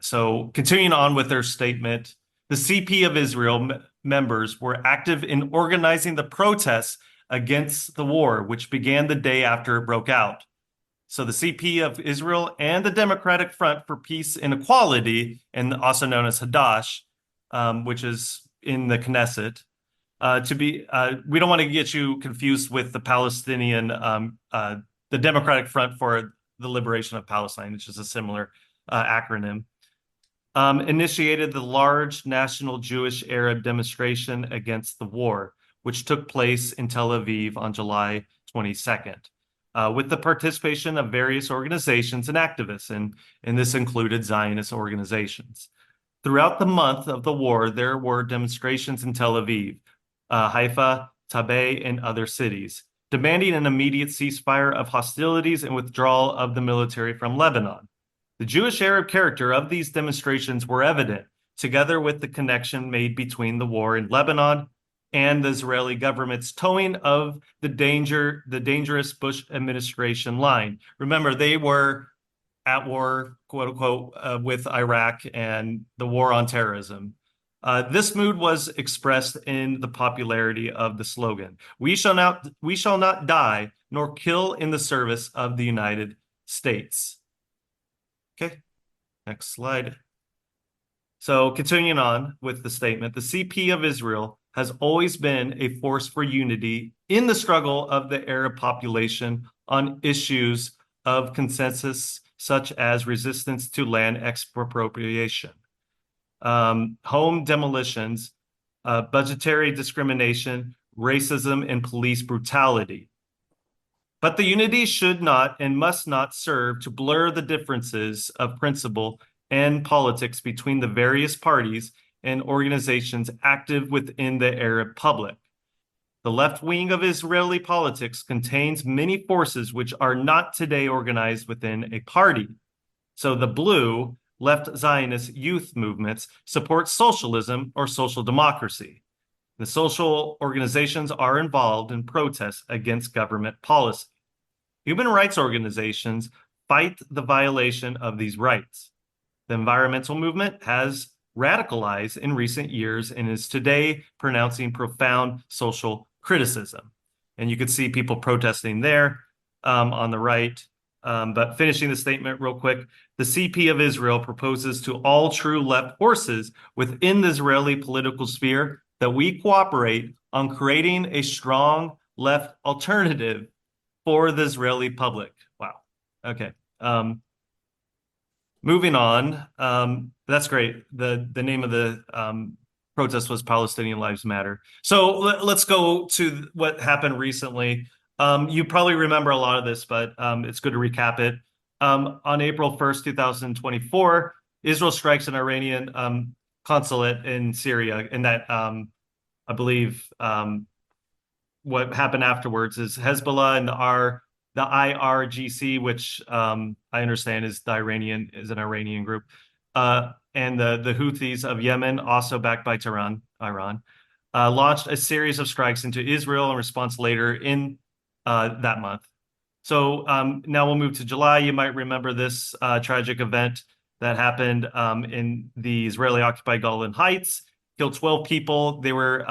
so continuing on with their statement, the CP of Israel members were active in organizing the protests against the war, which began the day after it broke out. So the CP of Israel and the Democratic Front for Peace and Equality, and also known as Hadash, which is in the Knesset, we don't want to get you confused with the Palestinian, the Democratic Front for the Liberation of Palestine, which is a similar acronym, initiated the large national Jewish Arab demonstration against the war, which took place in Tel Aviv on July 22nd, with the participation of various organizations and activists, and this included Zionist organizations. Throughout the month of the war, there were demonstrations in Tel Aviv, Haifa, Tabay, and other cities, demanding an immediate ceasefire of hostilities and withdrawal of the military from Lebanon. The Jewish Arab character of these demonstrations were evident, together with the connection made between the war in Lebanon and the Israeli government's towing of the dangerous Bush administration line. Remember, they were at war, quote unquote, with Iraq and the war on terrorism. This mood was expressed in the popularity of the slogan, we shall not die nor kill in the service of the United States. Okay, next slide. So continuing on with the statement, the CP of Israel has always been a force for unity in the struggle of the Arab population on issues of consensus, such as resistance to land expropriation, home demolitions, budgetary discrimination, racism, and police brutality. But the unity should not and must not serve to blur the differences of principle and politics between the various parties and organizations active within the Arab public. The left wing of Israeli politics contains many forces which are not today organized within a party. So the blue, left Zionist youth movements support socialism or social democracy. The social organizations are involved in protests against government policy. Human rights organizations fight the violation of these rights. The environmental movement has radicalized in recent years and is today pronouncing profound social criticism. And you could see people protesting there on the right. But finishing the statement real quick, the CP of Israel proposes to all true left forces within the Israeli political sphere that we cooperate on creating a strong left alternative for the Israeli public. Wow. Okay. Moving on. That's great. The name of the protest was Palestinian Lives Matter. So let's go to what happened recently. You probably remember a lot of this, but it's good to recap it. On April 1st, 2024, Israel strikes an Iranian consulate in Syria, and that I believe what happened afterwards is Hezbollah and the IRGC, which I understand is an Iranian group, and the Houthis of Yemen, also backed by Iran, launched a series of strikes into Israel in response later in that month. So now we'll move to July. You might remember this tragic event that happened in the Israeli-occupied Golan Heights, killed 12 people. They were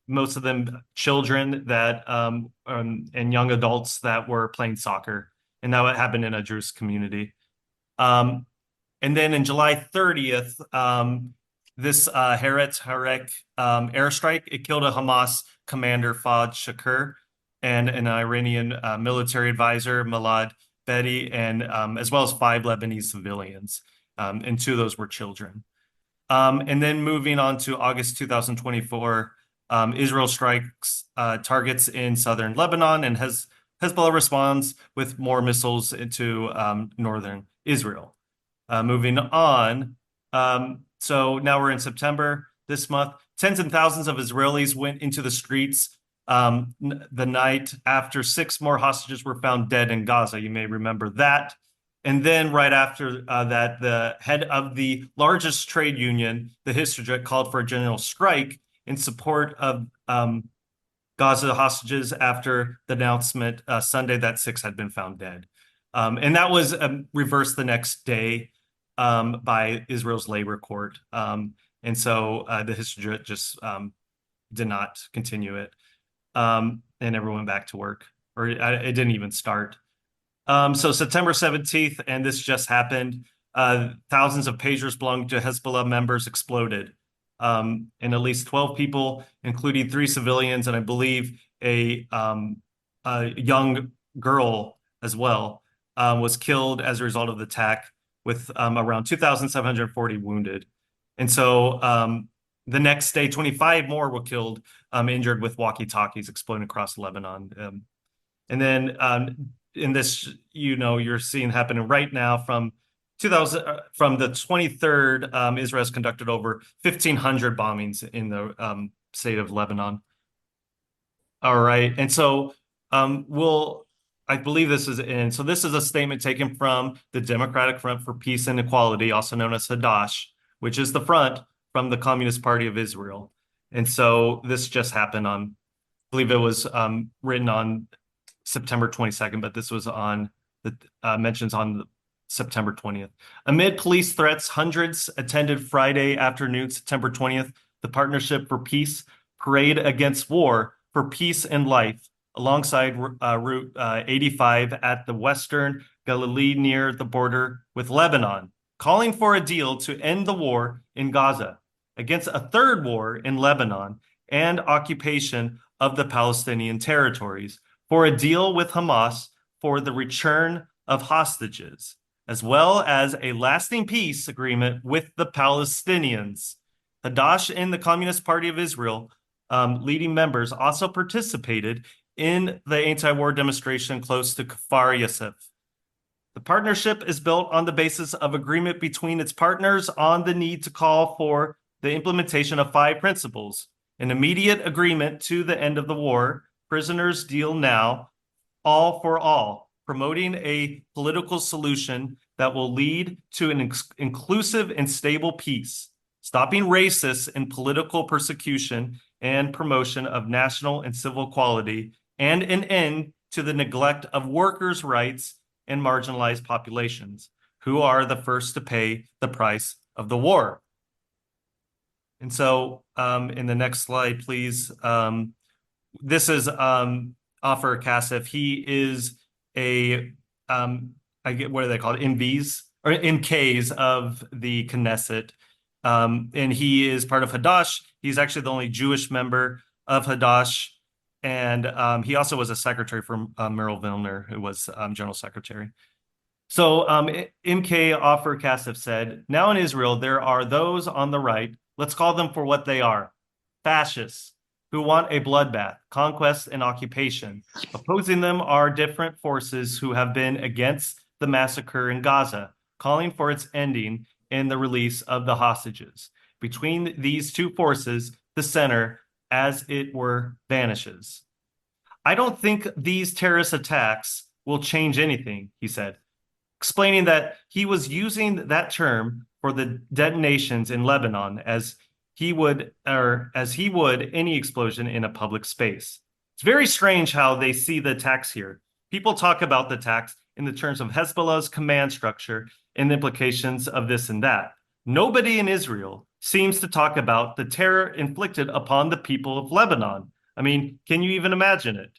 most of them children that and young adults that were playing soccer, and that happened in a Druze community. And then in July 30th, this Heret Harek airstrike, it killed a Hamas commander, Fahd Shakur, and an Iranian military advisor, Malad Bedi, and as well as 5 Lebanese civilians, and 2 of those were children. And then moving on to August 2024, Israel strikes targets in southern Lebanon, and Hezbollah responds with more missiles into northern Israel. Moving on, so now we're in September this month. Tens and thousands of Israelis went into the streets the night after 6 more hostages were found dead in Gaza. You may remember that. And then right after that, the head of the largest trade union, the Histadrut, called for a general strike in support of Gaza hostages after the announcement Sunday that 6 had been found dead. And that was reversed the next day by Israel's labor court. And so the Histadrut just did not continue it and never went back to work, or it didn't even start. So September 17th, and this just happened, thousands of pagers belonging to Hezbollah members exploded. And at least 12 people, including 3 civilians, and I believe a young girl as well, was killed as a result of the attack, with around 2,740 wounded. And so the next day, 25 more were killed, injured, with walkie-talkies exploding across Lebanon. And then in this, you're seeing happening right now from the 23rd, Israel has conducted over 1,500 bombings in the state of Lebanon. All right, and so I believe this is in. So this is a statement taken from the Democratic Front for Peace and Equality, also known as Hadash, which is the front from the Communist Party of Israel. And so this just happened on, I believe it was written on September 22nd, but this was on the mentions on September 20th. Amid police threats, hundreds attended Friday afternoon, September 20th, the Partnership for Peace Parade Against War for Peace and Life, alongside Route 85 at the Western Galilee near the border with Lebanon, calling for a deal to end the war in Gaza, against a third war in Lebanon, and occupation of the Palestinian territories, for a deal with Hamas for the return of hostages, as well as a lasting peace agreement with the Palestinians. Hadash and the Communist Party of Israel, leading members, also participated in the anti-war demonstration close to Kfar Yosef. The partnership is built on the basis of agreement between its partners on the need to call for the implementation of 5 principles: an immediate agreement to the end of the war, prisoners deal now, all for all, promoting a political solution that will lead to an inclusive and stable peace, stopping racists and political persecution and promotion of national and civil equality, and an end to the neglect of workers' rights and marginalized populations, who are the first to pay the price of the war. And so in the next slide, please, this is Ofer Kasif. He is a, what are they called? MVs or MKs of the Knesset. And he is part of Hadash. He's actually the only Jewish member of Hadash. And he also was a secretary for Meryl Vilner, who was general secretary. So MK Ofer Kasif said, now in Israel, there are those on the right, let's call them for what they are, fascists, who want a bloodbath, conquest, and occupation. Opposing them are different forces who have been against the massacre in Gaza, calling for its ending and the release of the hostages. Between these two forces, the center, as it were, vanishes. I don't think these terrorist attacks will change anything, he said, explaining that he was using that term for the detonations in Lebanon as he would any explosion in a public space. It's very strange how they see the attacks here. People talk about the attacks in the terms of Hezbollah's command structure and the implications of this and that. Nobody in Israel seems to talk about the terror inflicted upon the people of Lebanon. I mean, can you even imagine it?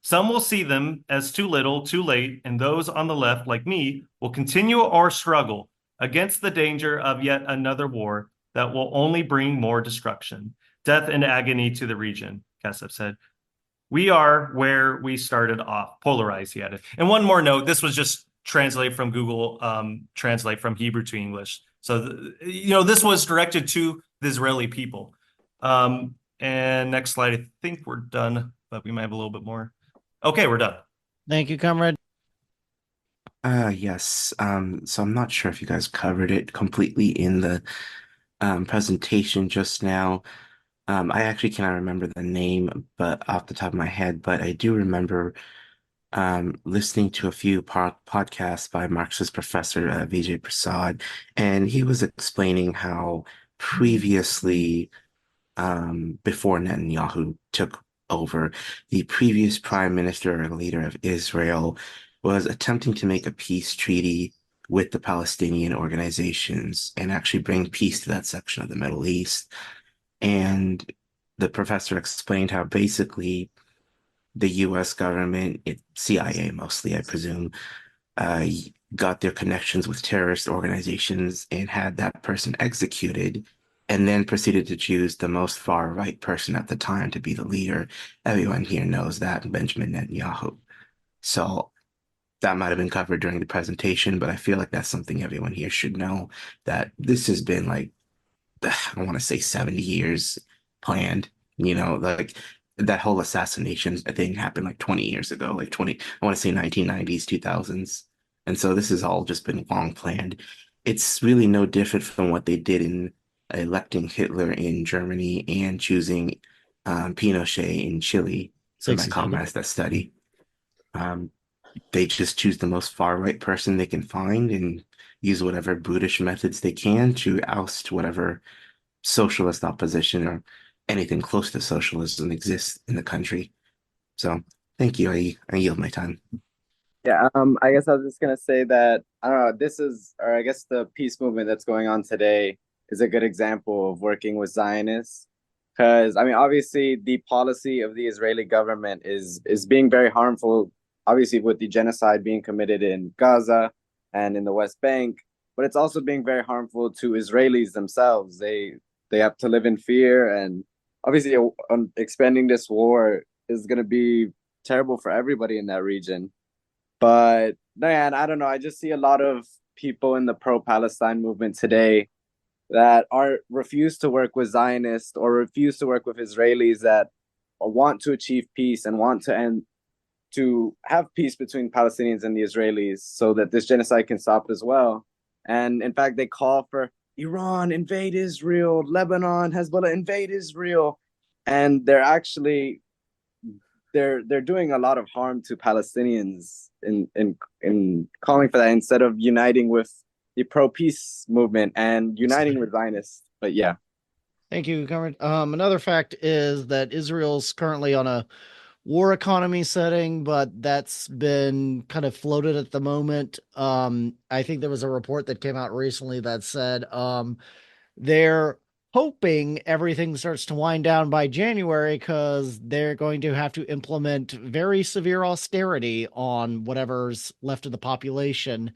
Some will see them as too little, too late, and those on the left, like me, will continue our struggle against the danger of yet another war that will only bring more destruction, death, and agony to the region, Kasif said. We are where we started off, polarized, he added. And one more note, this was just translated from Google Translate from Hebrew to English. So, this was directed to the Israeli people. And next slide, I think we're done, but we might have a little bit more. Okay, we're done. Thank you, comrade. Yes. So I'm not sure if you guys covered it completely in the presentation just now. I actually cannot remember the name, but off the top of my head, but I do remember listening to a few podcasts by Marxist professor Vijay Prasad, and he was explaining how previously, before Netanyahu took over, the previous prime minister or leader of Israel was attempting to make a peace treaty with the Palestinian organizations and actually bring peace to that section of the Middle East. And the professor explained how basically the US government, CIA mostly, I presume, got their connections with terrorist organizations and had that person executed, and then proceeded to choose the most far-right person at the time to be the leader. Everyone here knows that, Benjamin Netanyahu. So that might have been covered during the presentation, but I feel like that's something everyone here should know, that this has been like, I want to say 70 years planned, like that whole assassination thing happened like 20 years ago, I want to say 1990s, 2000s. And so this has all just been long planned. It's really no different from what they did in electing Hitler in Germany and choosing Pinochet in Chile, for my comrades that study. They just choose the most far-right person they can find and use whatever brutish methods they can to oust whatever socialist opposition or anything close to socialism exists in the country. So thank you. I yield my time. Yeah, I guess I was just gonna say that, I don't know, I guess the peace movement that's going on today is a good example of working with Zionists. Because, I mean, obviously the policy of the Israeli government is being very harmful, obviously with the genocide being committed in Gaza and in the West Bank, but it's also being very harmful to Israelis themselves. They have to live in fear, and obviously expanding this war is going to be terrible for everybody in that region. But man, I don't know, I just see a lot of people in the pro-Palestine movement today that refuse to work with Zionists or refuse to work with Israelis that want to achieve peace and want to have peace between Palestinians and the Israelis so that this genocide can stop as well. And in fact, they call for Iran invade Israel, Lebanon, Hezbollah invade Israel, and they're doing a lot of harm to Palestinians in calling for that instead of uniting with the pro-peace movement and uniting with Zionists. But yeah. Thank you, Cameron. Another fact is that Israel's currently on a war economy setting, but that's been kind of floated at the moment. I think there was a report that came out recently that said they're hoping everything starts to wind down by January because they're going to have to implement very severe austerity on whatever's left of the population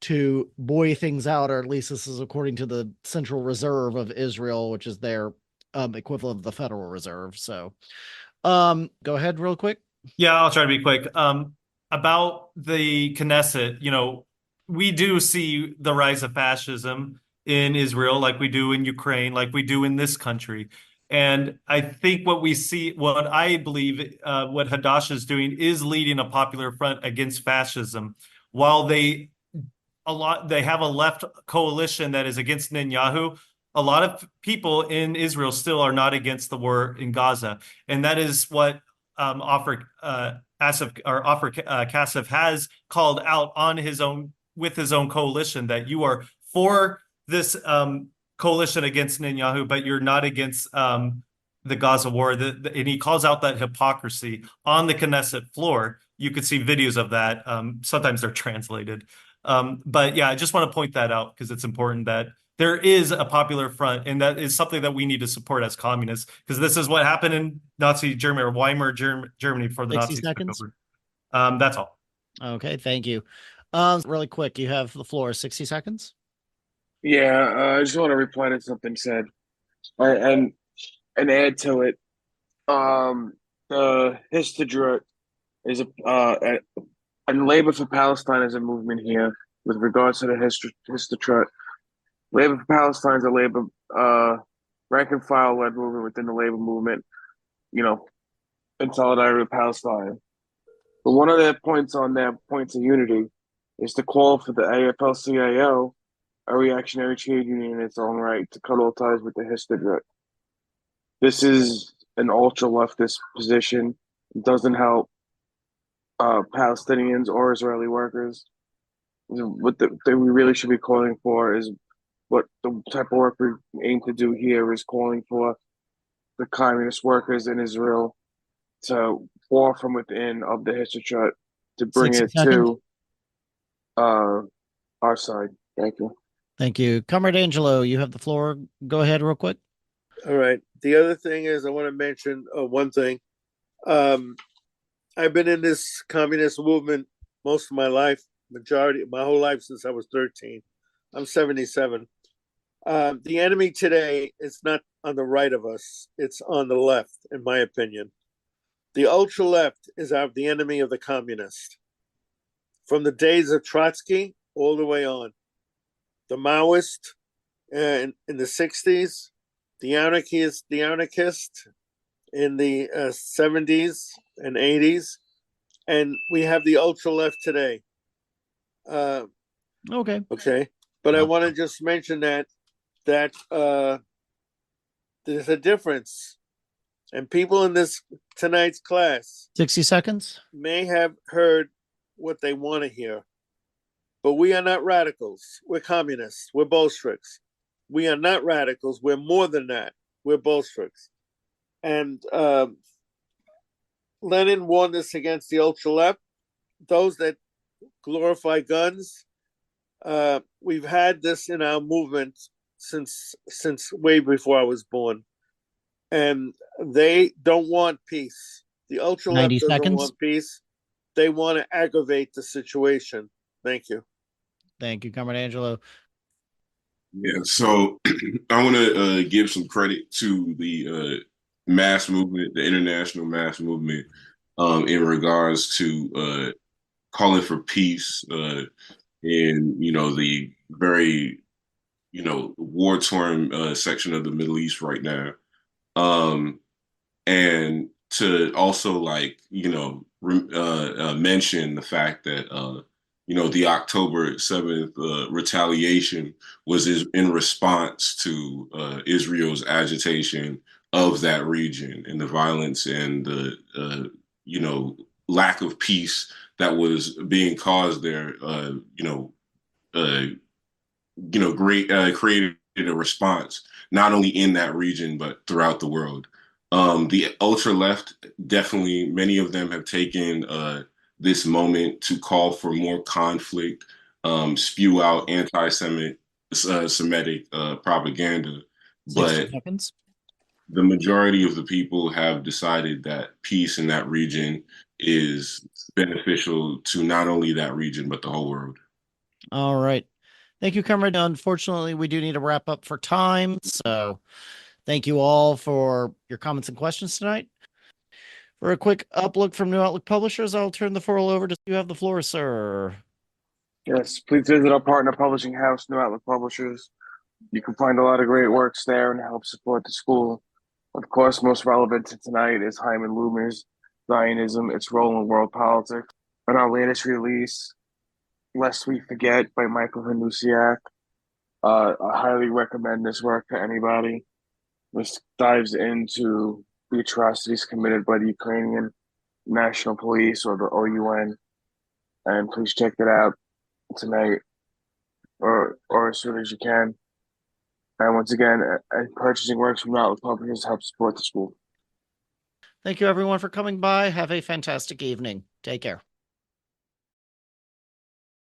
to buoy things out, or at least this is according to the Central Reserve of Israel, which is their equivalent of the Federal Reserve. So go ahead real quick. Yeah, I'll try to be quick. About the Knesset, we do see the rise of fascism in Israel, like we do in Ukraine, like we do in this country. And I think what I believe, what Hadassah is doing is leading a popular front against fascism. While they have a left coalition that is against Netanyahu, a lot of people in Israel still are not against the war in Gaza. And that is what Kasif has called out on his own, with his own coalition, that you are for this coalition against Netanyahu, but you're not against the Gaza war. And he calls out that hypocrisy on the Knesset floor. You could see videos of that. Sometimes they're translated. But yeah, I just want to point that out because it's important that there is a popular front, and that is something that we need to support as communists, because this is what happened in Nazi Germany, or Weimar Germany, before the 60 Nazis seconds. took over. That's all. Okay, thank you. Really quick, you have the floor. 60 seconds. Yeah, I just want to reply to something said, and add to it. The Histadrut is a and Labor for Palestine is a movement here with regards to the Histadrut. Labor for Palestine is a labor rank and file led movement within the labor movement, in solidarity with Palestine. But one of their points on their points of unity is to call for the AFL-CIO, a reactionary trade union in its own right, to cut all ties with the Histadrut. This is an ultra-leftist position. It doesn't help Palestinians or Israeli workers. What we really should be calling for is what the type of work we aim to do here is calling for the communist workers in Israel to war from within of the Histadrut to bring it to our side. Thank you. Thank you. Comrade Angelo, you have the floor. Go ahead real quick. All right. The other thing is I want to mention one thing. I've been in this communist movement most of my life, my whole life since I was 13. I'm 77. The enemy today is not on the right of us. It's on the left, in my opinion. The ultra left is the enemy of the communist. From the days of Trotsky all the way on. The Maoist in the 60s, the anarchist in the 70s and 80s, and we have the ultra left today. Okay. But I want to just mention that there's a difference, and people in tonight's class 60 seconds may have heard what they want to hear, but we are not radicals. We're communists. We're Bolsheviks. We are not radicals. We're more than that. We're Bolsheviks. And Lenin warned us against the ultra left, those that glorify guns. We've had this in our movement since way before I was born, and they don't want peace. The ultra left doesn't want peace. They want to aggravate the situation. Thank you. Thank you, Comrade Angelo. Yeah, so I want to give some credit to the mass movement, the international mass movement, in regards to calling for peace, and the very war-torn section of the Middle East right now. And to also mention the fact that the October 7th retaliation was in response to Israel's agitation of that region and the violence and the lack of peace that was being caused there. Created a response not only in that region but throughout the world. The ultra left, definitely, many of them have taken this moment to call for more conflict, spew out anti-Semitic propaganda. 60 But seconds. The majority of the people have decided that peace in that region is beneficial to not only that region, but the whole world. All right. Thank you, Comrade. Unfortunately, we do need to wrap up for time. So thank you all for your comments and questions tonight. For a quick uplook from New Outlook Publishers, I'll turn the floor over to you. Have the floor, sir. Yes, please visit our partner publishing house, New Outlook Publishers. You can find a lot of great works there and help support the school. Of course, most relevant to tonight is Hyman Loomer's Zionism, Its Role in World Politics. And our latest release, Lest We Forget by Michael Hanusiak. I highly recommend this work to anybody. This dives into the atrocities committed by the Ukrainian National Police or the OUN. And please check it out tonight or as soon as you can. And once again, purchasing works from Outlook Publishers helps support the school. Thank you, everyone, for coming by. Have a fantastic evening. Take care.